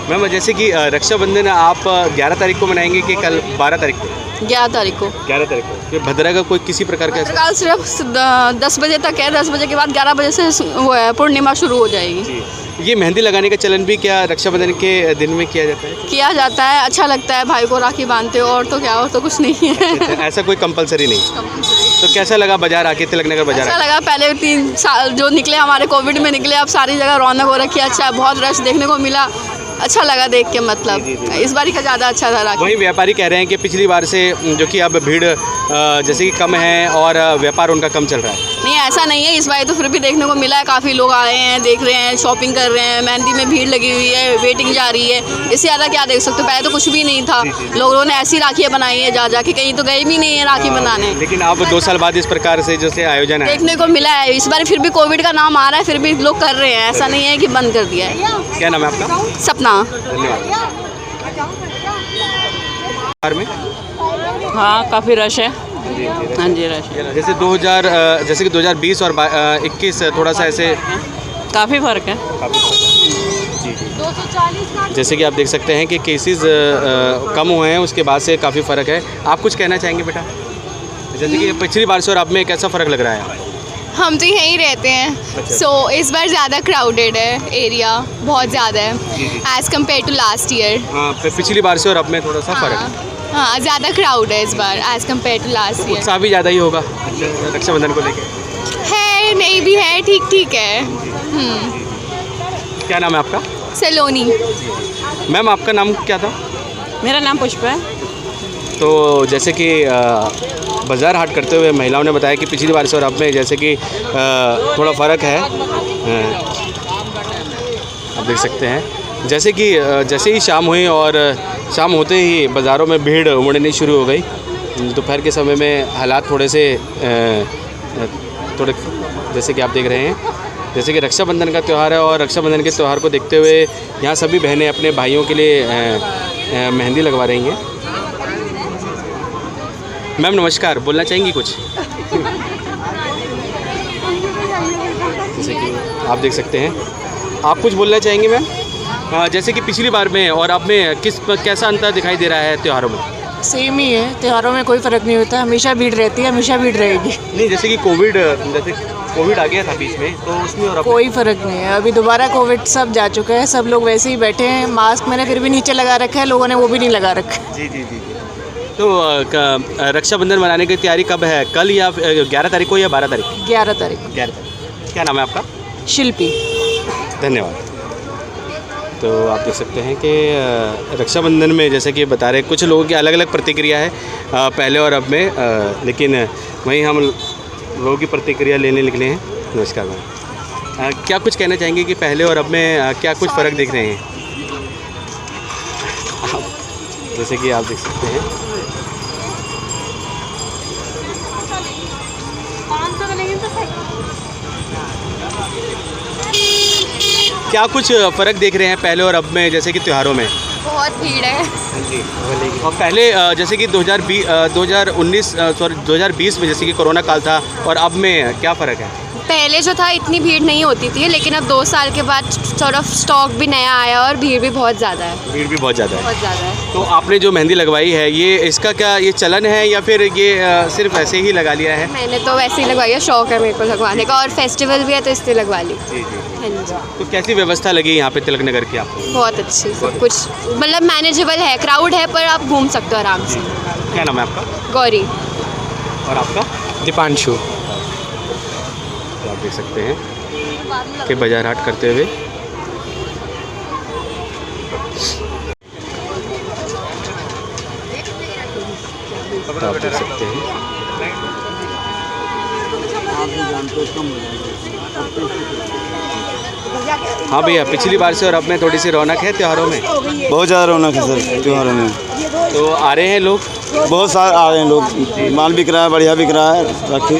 मैम, जैसे कि रक्षाबंधन आप 11 तारीख को मनाएंगे कि कल 12 तारीख को? 11 तारीख को। 11 तारीख को। ये भद्रा का कोई किसी प्रकार का कल सिर्फ 10 बजे तक है, 10 बजे के बाद 11 बजे से वो है पूर्णिमा शुरू हो जाएगी जी। ये मेहंदी लगाने का चलन भी क्या रक्षाबंधन के दिन में किया जाता है? किया जाता है, अच्छा लगता है, भाई को राखी बांधते हो। और तो क्या, और तो कुछ नहीं है। अच्छा, ऐसा कोई कंपलसरी नहीं? तो कैसा लगा बाजार आके, तिलक नगर बाजार? अच्छा लगा। पहले 3 साल जो निकले हमारे कोविड में निकले, अब सारी जगह रौनक हो रखी है। अच्छा, बहुत रश देखने को मिला, अच्छा लगा देख के। मतलब इस बार का ज़्यादा अच्छा था राखी। वहीं व्यापारी कह रहे हैं कि पिछली बार से जो कि अब भीड़ जैसे कि कम है और व्यापार उनका कम चल रहा है। नहीं, ऐसा नहीं है, इस बार तो फिर भी देखने को मिला है, काफ़ी लोग आए हैं, देख रहे हैं, शॉपिंग कर रहे हैं। मेहंदी में भीड़ लगी हुई है, वेटिंग जा रही है। इससे ज़्यादा क्या देख सकते हो? पहले तो कुछ भी नहीं था, लोगों ने ऐसी राखियाँ बनाई है जा जाके, कहीं तो गए भी नहीं है राखी बनाने। लेकिन अब 2 साल बाद इस प्रकार से जैसे आयोजन है देखने को मिला है। इस बार फिर भी कोविड का नाम आ रहा है, फिर भी लोग कर रहे हैं, ऐसा नहीं है कि बंद कर दिया है। क्या नाम है आपका? सपना। धन्यवाद। में हाँ, काफ़ी रश है। हाँ जी, रश है। जैसे 2020 और 21 थोड़ा सा ऐसे काफ़ी फ़र्क है। जैसे कि आप देख सकते हैं कि केसेस कम हुए हैं, उसके बाद से काफ़ी फ़र्क है। आप कुछ कहना चाहेंगे बेटा? जैसे कि पिछली बार से और अब में कैसा फ़र्क लग रहा है? हम तो यहीं रहते हैं, सो इस बार ज़्यादा क्राउडेड है, एरिया बहुत ज़्यादा है as compare to last year. हाँ, पिछली बार से और अब में थोड़ा सा फ़र्क है। हाँ, ज़्यादा क्राउड है इस बार as compare to last year. उत्साह भी ज़्यादा ही होगा रक्षाबंधन को लेके? है, नहीं भी है, ठीक ठीक है। क्या नाम है आपका? सलोनी। मैम आपका नाम क्या था? मेरा नाम पुष्पा है। तो जैसे कि बाज़ार हाट करते हुए महिलाओं ने बताया कि पिछली बार से और अब में जैसे कि थोड़ा फ़र्क है। आप देख सकते हैं जैसे कि जैसे ही शाम हुई और शाम होते ही बाज़ारों में भीड़ उमड़नी शुरू हो गई। दोपहर के समय में हालात थोड़े जैसे कि आप देख रहे हैं, जैसे कि रक्षाबंधन का त्यौहार है और रक्षाबंधन के त्यौहार को देखते हुए यहाँ सभी बहनें अपने भाइयों के लिए मेहंदी लगवा रही हैं। मैम नमस्कार, बोलना चाहेंगी कुछ? जैसे कि आप देख सकते हैं, आप कुछ बोलना चाहेंगी मैम? जैसे कि पिछली बार में और अब में कैसा अंतर दिखाई दे रहा है त्योहारों में? सेम ही है, त्योहारों में कोई फ़र्क नहीं होता, हमेशा भीड़ रहती है, हमेशा भीड़ रहेगी। नहीं, जैसे कि कोविड आ गया था बीच में, तो उसमें और कोई फ़र्क नहीं है, अभी दोबारा कोविड सब जा चुका है, सब लोग वैसे ही बैठे हैं। मास्क मैंने फिर भी नीचे लगा रखा है, लोगों ने वो भी नहीं लगा रखा है। जी जी जी जी। तो रक्षाबंधन मनाने की तैयारी कब है, कल या 11 तारीख को या 12 तारीख? 11 तारीख को। 11 तारीख। क्या नाम है आपका? शिल्पी। धन्यवाद। तो आप देख सकते हैं कि रक्षाबंधन में जैसे कि बता रहे कुछ लोगों की अलग अलग प्रतिक्रिया है पहले और अब में, लेकिन वहीं हम लोगों की प्रतिक्रिया लेने निकले हैं। नमस्कार मैम, क्या कुछ कहना चाहेंगे कि पहले और अब में क्या कुछ फ़र्क दिख रहे हैं? जैसे कि आप देख सकते हैं क्या कुछ फ़र्क देख रहे हैं पहले और अब में, जैसे कि त्योहारों में? बहुत भीड़ है। जी। और पहले जैसे कि 2020 में जैसे कि कोरोना काल था और अब में क्या फ़र्क है? पहले जो था इतनी भीड़ नहीं होती थी, लेकिन अब 2 साल के बाद थोड़ा स्टॉक भी नया आया और भीड़ भी बहुत ज़्यादा है। भीड़ भी बहुत ज़्यादा है। बहुत ज़्यादा है। तो आपने जो मेहंदी लगवाई है, ये इसका क्या ये चलन है या फिर ये सिर्फ ऐसे ही लगा लिया है? मैंने तो वैसे ही लगवाई है, शौक है मेरे को लगवाने का, और फेस्टिवल भी है तो इसलिए लगवा ली। जी जी। हाँ जी। तो कैसी व्यवस्था लगी यहाँ पे तिलक नगर की आपको? बहुत अच्छी, सब कुछ मतलब मैनेजेबल है, क्राउड है पर आप घूम सकते हो आराम से। क्या नाम है आपका? गौरी। और आपका? दीपांशु। तो आप देख सकते हैं कि बाजार हाट करते हुए आप देख सकते हैं। हाँ भैया, पिछली बार से और अब में थोड़ी सी रौनक है त्योहारों में? बहुत ज़्यादा रौनक है सर त्योहारों में। तो आ रहे हैं लोग? बहुत सारे आ रहे हैं लोग, माल बिक रहा है, बढ़िया बिक रहा है, बाकी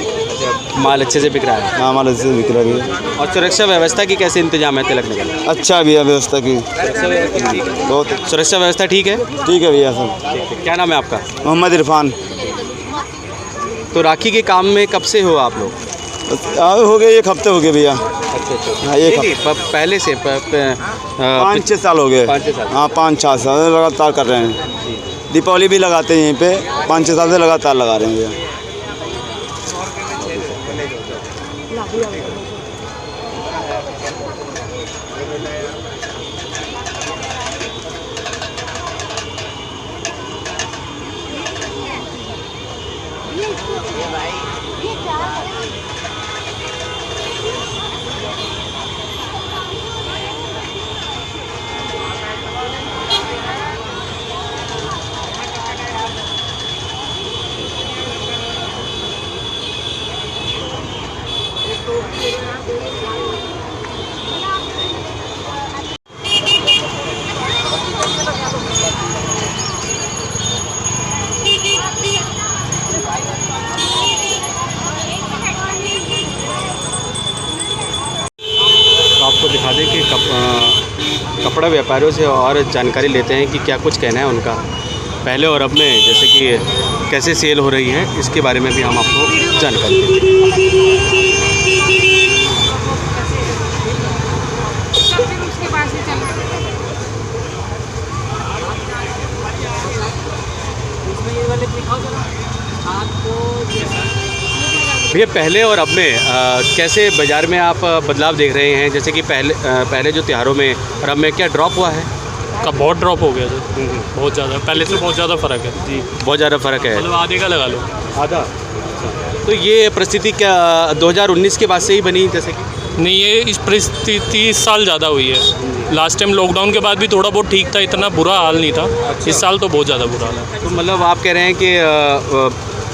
माल अच्छे से बिक रहा है? हाँ, माल अच्छे से बिक रहा है। और सुरक्षा व्यवस्था की कैसे इंतजाम है तिलक नगर? अच्छा भैया व्यवस्था की, बहुत सुरक्षा व्यवस्था ठीक है? ठीक है भैया सर। क्या नाम है आपका? मोहम्मद इरफान। तो राखी के काम में कब से हो आप लोग? हो गए 1 हफ्ते हो गए भैया। अच्छा। हाँ, पहले से 5-6 साल हो गए। 5-6 साल। हाँ, 5-6 साल लगातार कर रहे हैं। दीपावली भी लगाते हैं यहीं पे, 5-6 साल से लगातार लगा रहे हैं भैया। आपको दिखा दें कि कपड़ा व्यापारियों से और जानकारी लेते हैं कि क्या कुछ कहना है उनका पहले और अब में, जैसे कि कैसे सेल हो रही है, इसके बारे में भी हम आपको जानकारी देते हैं। भैया, पहले और अब में कैसे बाज़ार में आप बदलाव देख रहे हैं? जैसे कि पहले जो त्योहारों में और अब में क्या ड्रॉप हुआ है? का बहुत ड्रॉप हो गया सर, बहुत ज़्यादा, पहले से बहुत ज़्यादा फ़र्क है जी। बहुत ज़्यादा फ़र्क है, मतलब आधे का लगा लो। आधा। तो ये परिस्थिति क्या 2019 के बाद से ही बनी? जैसे कि नहीं, ये इस परिस्थिति इस साल ज़्यादा हुई है। लास्ट टाइम लॉकडाउन के बाद भी थोड़ा बहुत ठीक था, इतना बुरा हाल नहीं था। इस साल तो बहुत ज़्यादा बुरा हाल है। तो मतलब आप कह रहे हैं कि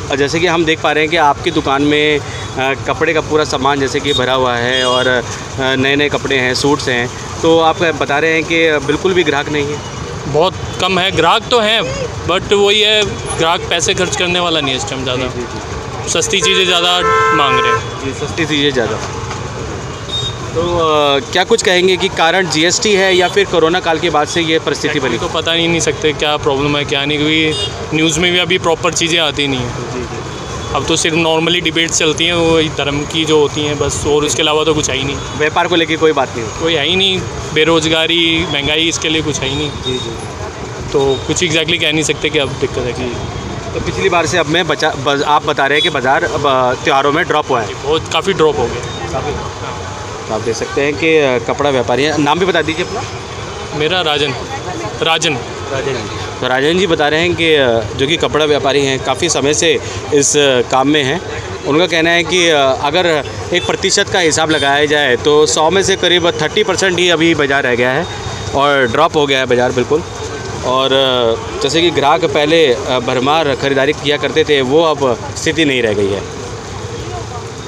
जैसे कि हम देख पा रहे हैं कि आपकी दुकान में कपड़े का पूरा सामान जैसे कि भरा हुआ है और नए नए कपड़े हैं, सूट्स हैं, तो आप बता रहे हैं कि बिल्कुल भी ग्राहक नहीं है? बहुत कम है, ग्राहक तो हैं बट वही है, ग्राहक पैसे खर्च करने वाला नहीं है इस टाइम ज़्यादा। सस्ती चीज़ें ज़्यादा मांग रहे हैं जी, सस्ती चीज़ें ज़्यादा। तो क्या कुछ कहेंगे कि कारण जीएसटी है या फिर कोरोना काल के बाद से ये परिस्थिति बनी? तो पता ही नहीं सकते क्या प्रॉब्लम है क्या नहीं, क्योंकि न्यूज़ में भी अभी प्रॉपर चीज़ें आती नहीं हैं। अब तो सिर्फ नॉर्मली डिबेट चलती हैं वो धर्म की जो होती हैं बस, और उसके अलावा तो कुछ है ही नहीं। व्यापार को लेके कोई बात नहीं कोई है ही नहीं, बेरोज़गारी महंगाई इसके लिए कुछ है ही नहीं। जी जी। तो कुछ एग्जैक्टली कह नहीं सकते कि अब दिक्कत है कि। तो पिछली बार से अब में आप बता रहे हैं कि बाज़ार अब त्योहारों में ड्रॉप हुआ है, बहुत काफ़ी ड्रॉप हो गया काफ़ी। तो आप देख सकते हैं कि कपड़ा व्यापारी हैं। नाम भी बता दीजिए अपना। मेरा राजन। तो राजन जी बता रहे हैं कि जो कि कपड़ा व्यापारी हैं, काफ़ी समय से इस काम में हैं। उनका कहना है कि अगर 1% का हिसाब लगाया जाए तो 100 में से करीब 30% ही अभी बाज़ार रह गया है और ड्रॉप हो गया है बाज़ार बिल्कुल। और जैसे कि ग्राहक पहले भरमार ख़रीदारी किया करते थे, वो अब स्थिति नहीं रह गई है।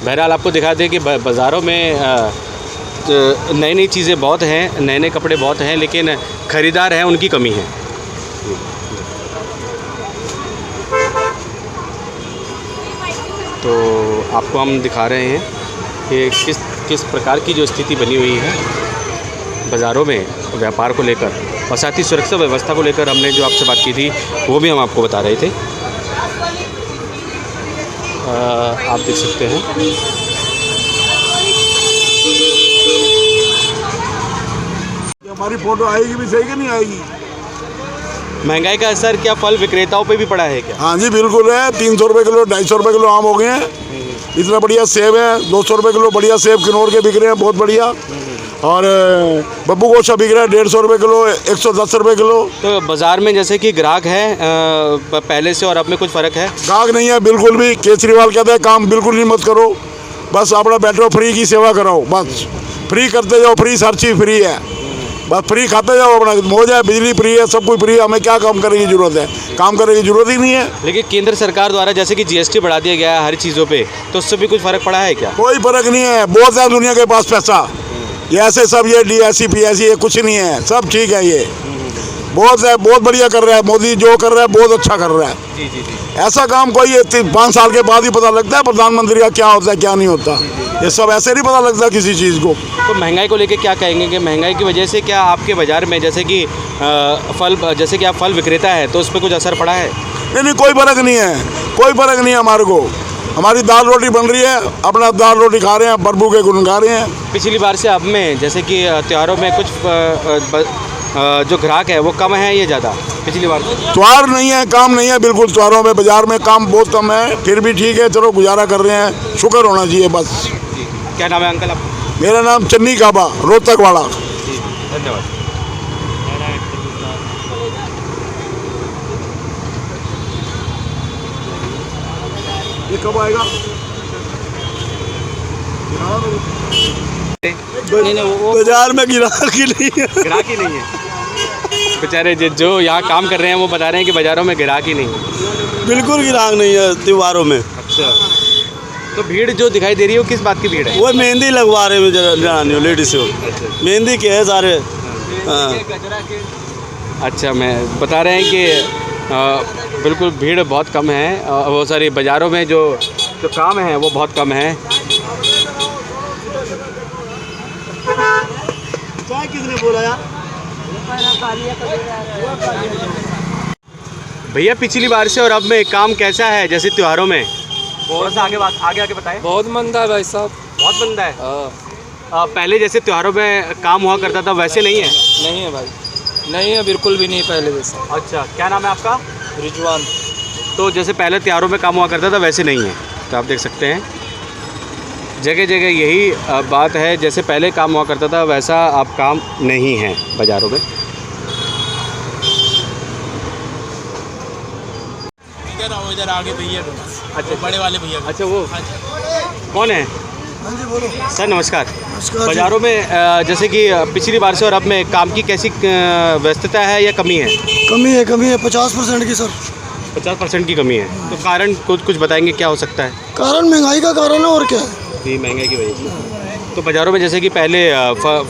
बहरहाल आपको दिखा दें कि बाज़ारों में नई नई चीज़ें बहुत हैं, नए नए कपड़े बहुत हैं, लेकिन ख़रीदार हैं उनकी कमी है। तो आपको हम दिखा रहे हैं कि किस प्रकार की जो स्थिति बनी हुई है बाज़ारों में व्यापार को लेकर, और साथ ही सुरक्षा व्यवस्था को लेकर हमने जो आपसे बात की थी वो भी हम आपको बता रहे थे। आप देख सकते हैं हमारी फोटो आएगी भी सही कि नहीं आएगी। महंगाई का असर क्या फल विक्रेताओं पे भी पड़ा है क्या? हाँ जी बिल्कुल है। 300 रुपये किलो 250 रुपये किलो आम हो गए हैं। इतना बढ़िया सेब है, 200 रुपये किलो बढ़िया सेब किन्नौर के बिक रहे हैं, बहुत बढ़िया। और बब्बू गोशा बिक रहा है 150 रुपये किलो, 110 रुपये किलो। तो बाज़ार में जैसे कि ग्राहक है पहले से और अब में कुछ फ़र्क है? ग्राहक नहीं है बिल्कुल भी। केजरीवाल कहता है काम बिल्कुल नहीं मत करो, बस अपना बैठो, फ्री की सेवा कराओ, बस फ्री करते जाओ, फ्री हर चीज़ फ्री है, बस फ्री खाते जाओ, अपना मौज है, बिजली फ्री है, सब कुछ फ्री है। हमें क्या काम करने की ज़रूरत है? काम करने की ज़रूरत ही नहीं है। लेकिन केंद्र सरकार द्वारा जैसे कि GST बढ़ा दिया गया है हर चीज़ों पे, तो उससे भी कुछ फ़र्क पड़ा है क्या? कोई फ़र्क नहीं है। बहुत है दुनिया के पास पैसा, ये ऐसे सब ये DSC PSC ये कुछ नहीं है, सब ठीक है। ये बहुत है, बहुत बढ़िया कर रहा है मोदी, जो कर रहा है बहुत अच्छा कर रहा है। जी जी जी। ऐसा काम कोई 5 साल के बाद ही पता लगता है प्रधानमंत्री का क्या होता है क्या नहीं होता। ये सब ऐसे नहीं पता लगता किसी चीज़ को। तो महंगाई को लेके क्या कहेंगे कि महंगाई की वजह से क्या आपके बाज़ार में जैसे कि जैसे कि आप फल विक्रेता है तो उस पर कुछ असर पड़ा है? नहीं, कोई फ़र्क नहीं है, कोई फ़र्क नहीं है हमारे को। हमारी दाल रोटी बन रही है, अपना दाल रोटी खा रहे हैं, प्रभु के गुण गा रहे हैं। पिछली बार से अब में जैसे कि त्योहारों में कुछ जो ग्राहक है वो कम है या ज़्यादा पिछली बार से? त्योहार नहीं है, काम नहीं है बिल्कुल। त्योहारों में बाज़ार में काम बहुत कम है, फिर भी ठीक है, चलो गुजारा कर रहे हैं, शुक्र होना चाहिए बस। क्या नाम है अंकल आपका? मेरा नाम चन्नी काबा, रोहतक वाला। जी धन्यवाद। ये कब आएगा? बाजार में ग्राहक ही नहीं है। ग्राहक ही नहीं है बेचारे जो यहाँ काम कर रहे हैं वो बता रहे हैं कि बाज़ारों में ग्राहक ही नहीं है। बिल्कुल ग्राहक नहीं है त्योहारों में। अच्छा, तो भीड़ जो दिखाई दे रही है वो किस बात की भीड़ है? वो मेहंदी लगवा रहे हैं जनानी हो, लेडीज हो, मेहंदी के है सारे। हाँ। अच्छा, मैं बता रहे हैं कि बिल्कुल भीड़ बहुत कम है, वो सारी बाज़ारों में जो काम है वो बहुत कम है। चाय किसने बोला यार? भैया पिछली बार से और अब में काम कैसा है जैसे त्योहारों में? बहुत आगे बताएं। बहुत मंदा है भाई साहब, बहुत मंदा है। पहले जैसे त्योहारों में काम हुआ करता था वैसे नहीं है? नहीं है भाई, नहीं है, बिल्कुल भी नहीं पहले जैसा। अच्छा, क्या नाम है आपका? रिजवान। तो जैसे पहले त्योहारों में काम हुआ करता था वैसे नहीं है। तो आप देख सकते हैं जगह जगह यही बात है, जैसे पहले काम हुआ करता था वैसा अब काम नहीं है बाज़ारों में। इधर आगे भैया। अच्छा, बड़े वाले भैया। अच्छा, वो कौन है? हाँ जी बोलो। सर नमस्कार। नमस्कार। बाज़ारों में जैसे कि पिछली बार से और अब में काम की कैसी व्यस्तता है या कमी है? कमी है 50% की सर। 50% की कमी है। तो कारण कुछ बताएंगे क्या हो सकता है? कारण महंगाई का कारण है और क्या है। जी, महंगाई की वजह से। तो बाज़ारों में जैसे कि पहले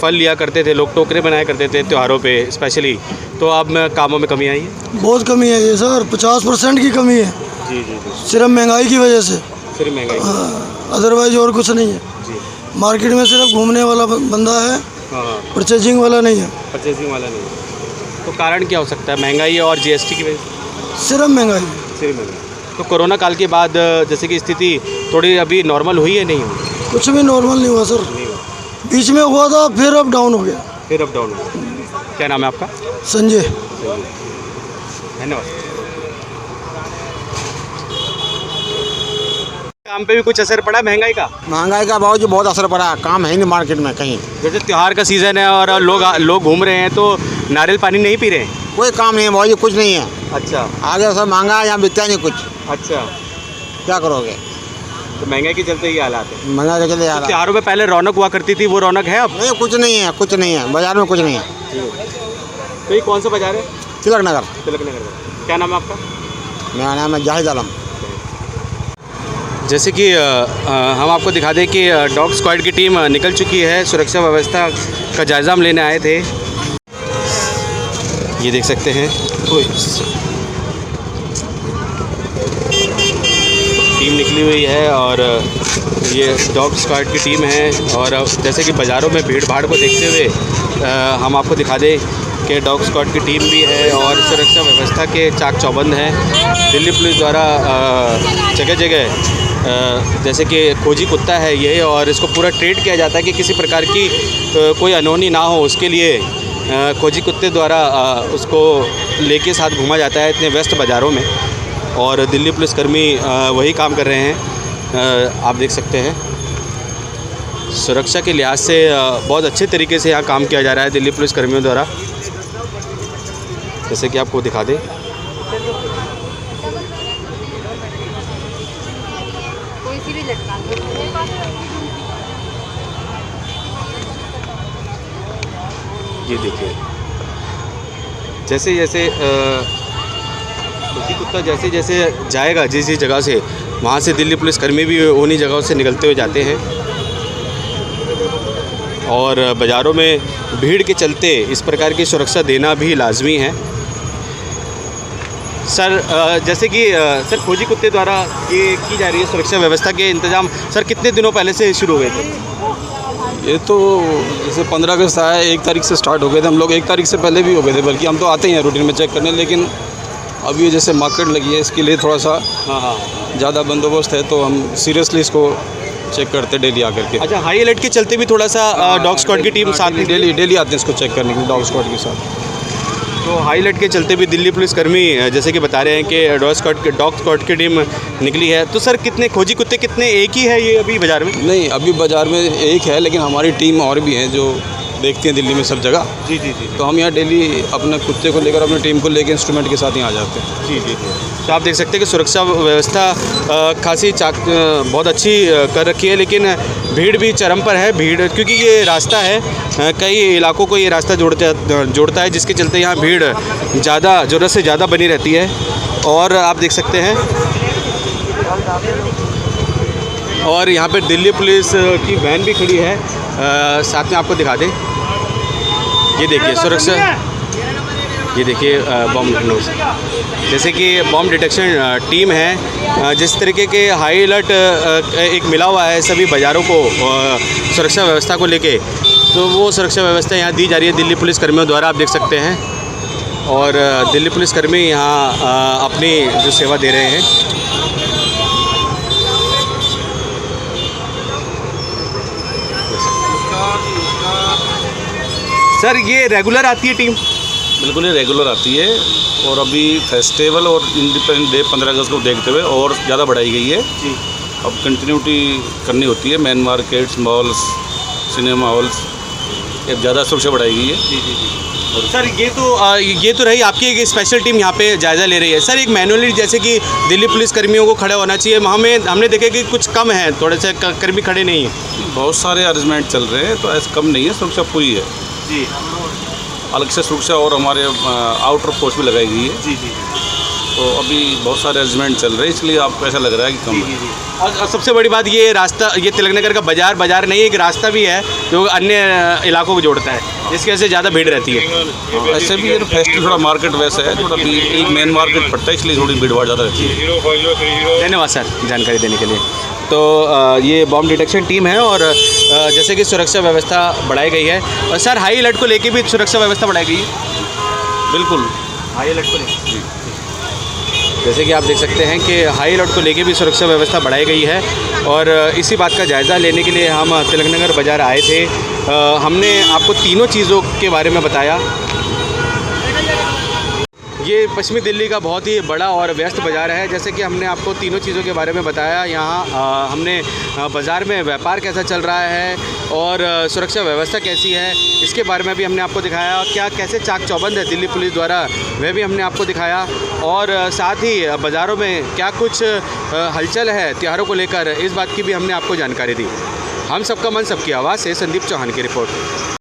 फल लिया करते थे लोग, टोकरे बनाया करते थे त्योहारों पे स्पेशली, तो अब कामों में कमी आई है? बहुत कमी है ये सर, 50% की कमी है। जी जी जी। सिर्फ महंगाई की वजह से, सिर्फ महंगाई? हाँ, अदरवाइज और कुछ नहीं है जी। मार्केट में सिर्फ घूमने वाला बंदा है, हाँ, परचेजिंग वाला नहीं है। परचेजिंग वाला नहीं है। तो कारण क्या हो सकता है? महंगाई और GST की वजह से? सिर्फ महंगाई। सिर्फ महंगाई। तो कोरोना काल के बाद जैसे कि स्थिति थोड़ी अभी नॉर्मल हुई है नहीं हुई? कुछ भी नॉर्मल नहीं हुआ सर, बीच में हुआ था फिर अप डाउन हो गया। फिर अप डाउन हो गया। क्या नाम है आपका? संजय। धन्यवाद। काम पे भी कुछ असर पड़ा महंगाई का? महंगाई का भाव जी बहुत असर पड़ा, काम है ही नहीं मार्केट में कहीं। जैसे त्योहार का सीज़न है और लोग घूम रहे हैं तो नारियल पानी नहीं पी रहे हैं? कोई काम नहीं है भाव जी, कुछ नहीं है। अच्छा। आगे सब महंगा है, यहाँ बिकता नहीं कुछ। अच्छा, क्या करोगे? तो महंगाई के चलते ये हालात है। महंगाई के चलते तो त्योहारों में पहले रौनक हुआ करती थी, वो रौनक है अब? नहीं, कुछ नहीं है, कुछ नहीं है, बाजार में कुछ नहीं है। तो ये कौन सा बाजार है? तिलक नगर। तिलक नगर। क्या नाम है आपका? मेरा नाम है जाहिद आलम। जैसे कि हम आपको दिखा दें कि डॉग स्क्वाड की टीम निकल चुकी है, सुरक्षा व्यवस्था का जायज़ा हम लेने आए थे। ये देख सकते हैं टीम निकली हुई है और ये डॉग स्क्वाड की टीम है। और जैसे कि बाज़ारों में भीड़ भाड़ को देखते हुए हम आपको दिखा दें कि डॉग स्क्वाड की टीम भी है और सुरक्षा व्यवस्था के चाक चौबंद हैं। दिल्ली पुलिस द्वारा जगह जगह जैसे कि खोजी कुत्ता है ये, और इसको पूरा ट्रीट किया जाता है कि किसी प्रकार की कोई अनहोनी ना हो, उसके लिए खोजी कुत्ते द्वारा उसको लेके साथ घूमा जाता है इतने व्यस्त बाज़ारों में। और दिल्ली पुलिसकर्मी वही काम कर रहे हैं, आप देख सकते हैं। सुरक्षा के लिहाज से बहुत अच्छे तरीके से यहाँ काम किया जा रहा है दिल्ली पुलिसकर्मियों द्वारा, जैसे कि आपको दिखा दें। ये देखिए, जैसे जैसे खोजी कुत्ता जैसे जैसे जाएगा जिस जगह से, वहाँ से दिल्ली पुलिसकर्मी भी उन्हीं जगहों से निकलते हुए जाते हैं। और बाज़ारों में भीड़ के चलते इस प्रकार की सुरक्षा देना भी लाजमी है। सर जैसे कि सर खोजी कुत्ते द्वारा ये की जा रही है सुरक्षा व्यवस्था के इंतज़ाम सर कितने दिनों पहले से शुरू हुए थे? ये तो जैसे 15 अगस्त आया, 1 तारीख से स्टार्ट हो गए थे। हम लोग 1 तारीख से पहले भी हो गए थे, बल्कि हम तो आते ही हैं रूटीन में चेक करने। लेकिन अब ये जैसे मार्केट लगी है, इसके लिए थोड़ा सा ज़्यादा बंदोबस्त है, तो हम सीरियसली इसको चेक करते डेली आकर के। अच्छा, हाई अलर्ट के चलते भी थोड़ा सा डॉग स्क्वाड की टीम साथ में डेली आते हैं इसको चेक करने के लिए डॉग स्क्वाड के साथ। तो हाई अलर्ट के चलते भी दिल्ली पुलिसकर्मी जैसे कि बता रहे हैं कि डॉग स्क्वाड की टीम निकली है। तो सर कितने खोजी कुत्ते कितने, एक ही है ये अभी बाज़ार में? नहीं, अभी बाज़ार में एक है, लेकिन हमारी टीम और भी है जो देखती हैं दिल्ली में सब जगह। जी जी जी। तो हम यहाँ डेली अपने कुत्ते को लेकर, अपनी टीम को लेकर इंस्ट्रूमेंट के साथ यहाँ आ जाते हैं। जी जी जी। तो आप देख सकते हैं कि सुरक्षा व्यवस्था खासी बहुत अच्छी कर रखी है, लेकिन भीड़ भी चरम पर है। भीड़ क्योंकि ये रास्ता है, कई इलाकों को ये रास्ता जोड़ता है, जिसके चलते यहाँ भीड़ ज़्यादा ज़रूरत से ज़्यादा बनी रहती है। और आप देख सकते हैं, और यहाँ पे दिल्ली पुलिस की वैन भी खड़ी है, साथ में आपको दिखा दें। ये देखिए सुरक्षा, ये देखिए बॉम्ब, जैसे कि बॉम्ब डिटेक्शन टीम है। जिस तरीके के हाई अलर्ट एक मिला हुआ है सभी बाज़ारों को सुरक्षा व्यवस्था को लेके, तो वो सुरक्षा व्यवस्था यहाँ दी जा रही है दिल्ली पुलिस कर्मियों द्वारा, आप देख सकते हैं। और दिल्ली पुलिसकर्मी यहाँ अपनी जो सेवा दे रहे हैं। सर ये रेगुलर आती है टीम? बिल्कुल ही रेगुलर आती है, और अभी फेस्टिवल और इंडिपेंडेंस डे 15 अगस्त को देखते हुए और ज़्यादा बढ़ाई गई है जी। अब कंटिन्यूटी करनी होती है, main markets, malls, cinema halls, अब ज़्यादा सुरक्षा बढ़ाई गई है जी जी जी। सर ये तो रही आपकी एक स्पेशल टीम यहाँ पे जायज़ा ले रही है। सर एक मैनुअली जैसे कि दिल्ली पुलिस कर्मियों को खड़ा होना चाहिए, हमने देखा कि कुछ कम है, थोड़े से कर्मी खड़े नहीं हैं। बहुत सारे अरेंजमेंट चल रहे हैं, तो ऐसा कम नहीं है, सुरक्षा पूरी है जी। अलग से सुरक्षा और हमारे आउटर फोर्स भी लगाई गई है जी जी। तो अभी बहुत सारे अरेंजमेंट चल रहे हैं, इसलिए आपको ऐसा लग रहा है कि कम है। और सबसे बड़ी बात ये रास्ता, ये तिलक नगर का बाज़ार नहीं, एक रास्ता भी है जो अन्य इलाकों को जोड़ता है, जिसकी वजह से ज़्यादा भीड़ रहती है। ऐसे भी ये फेस्टिवल थोड़ा मार्केट वैसा है, थोड़ा भी एक मेन मार्केट पड़ता है, इसलिए थोड़ी भीड़ भाड़ ज़्यादा रहती है। धन्यवाद सर जानकारी देने के लिए। तो ये बॉम्ब डिटेक्शन टीम है, और जैसे कि सुरक्षा व्यवस्था बढ़ाई गई है। और सर हाई अलर्ट को लेके भी सुरक्षा व्यवस्था बढ़ाई गई है? बिल्कुल हाई अलर्ट को लेकर जैसे कि आप देख सकते हैं कि हाई अलर्ट को लेके भी सुरक्षा व्यवस्था बढ़ाई गई है और इसी बात का जायज़ा लेने के लिए हम तिलक नगर बाज़ार आए थे। हमने आपको तीनों चीज़ों के बारे में बताया। ये पश्चिमी दिल्ली का बहुत ही बड़ा और व्यस्त बाज़ार है। जैसे कि हमने आपको तीनों चीज़ों के बारे में बताया। यहाँ हमने बाज़ार में व्यापार कैसा चल रहा है और सुरक्षा व्यवस्था कैसी है इसके बारे में भी हमने आपको दिखाया। क्या कैसे चाक चौबंद है दिल्ली पुलिस द्वारा वह भी हमने आपको दिखाया और साथ ही बाज़ारों में क्या कुछ हलचल है त्योहारों को लेकर इस बात की भी हमने आपको जानकारी दी। हम सबका मन सबकी आवाज़ से संदीप चौहान की रिपोर्ट।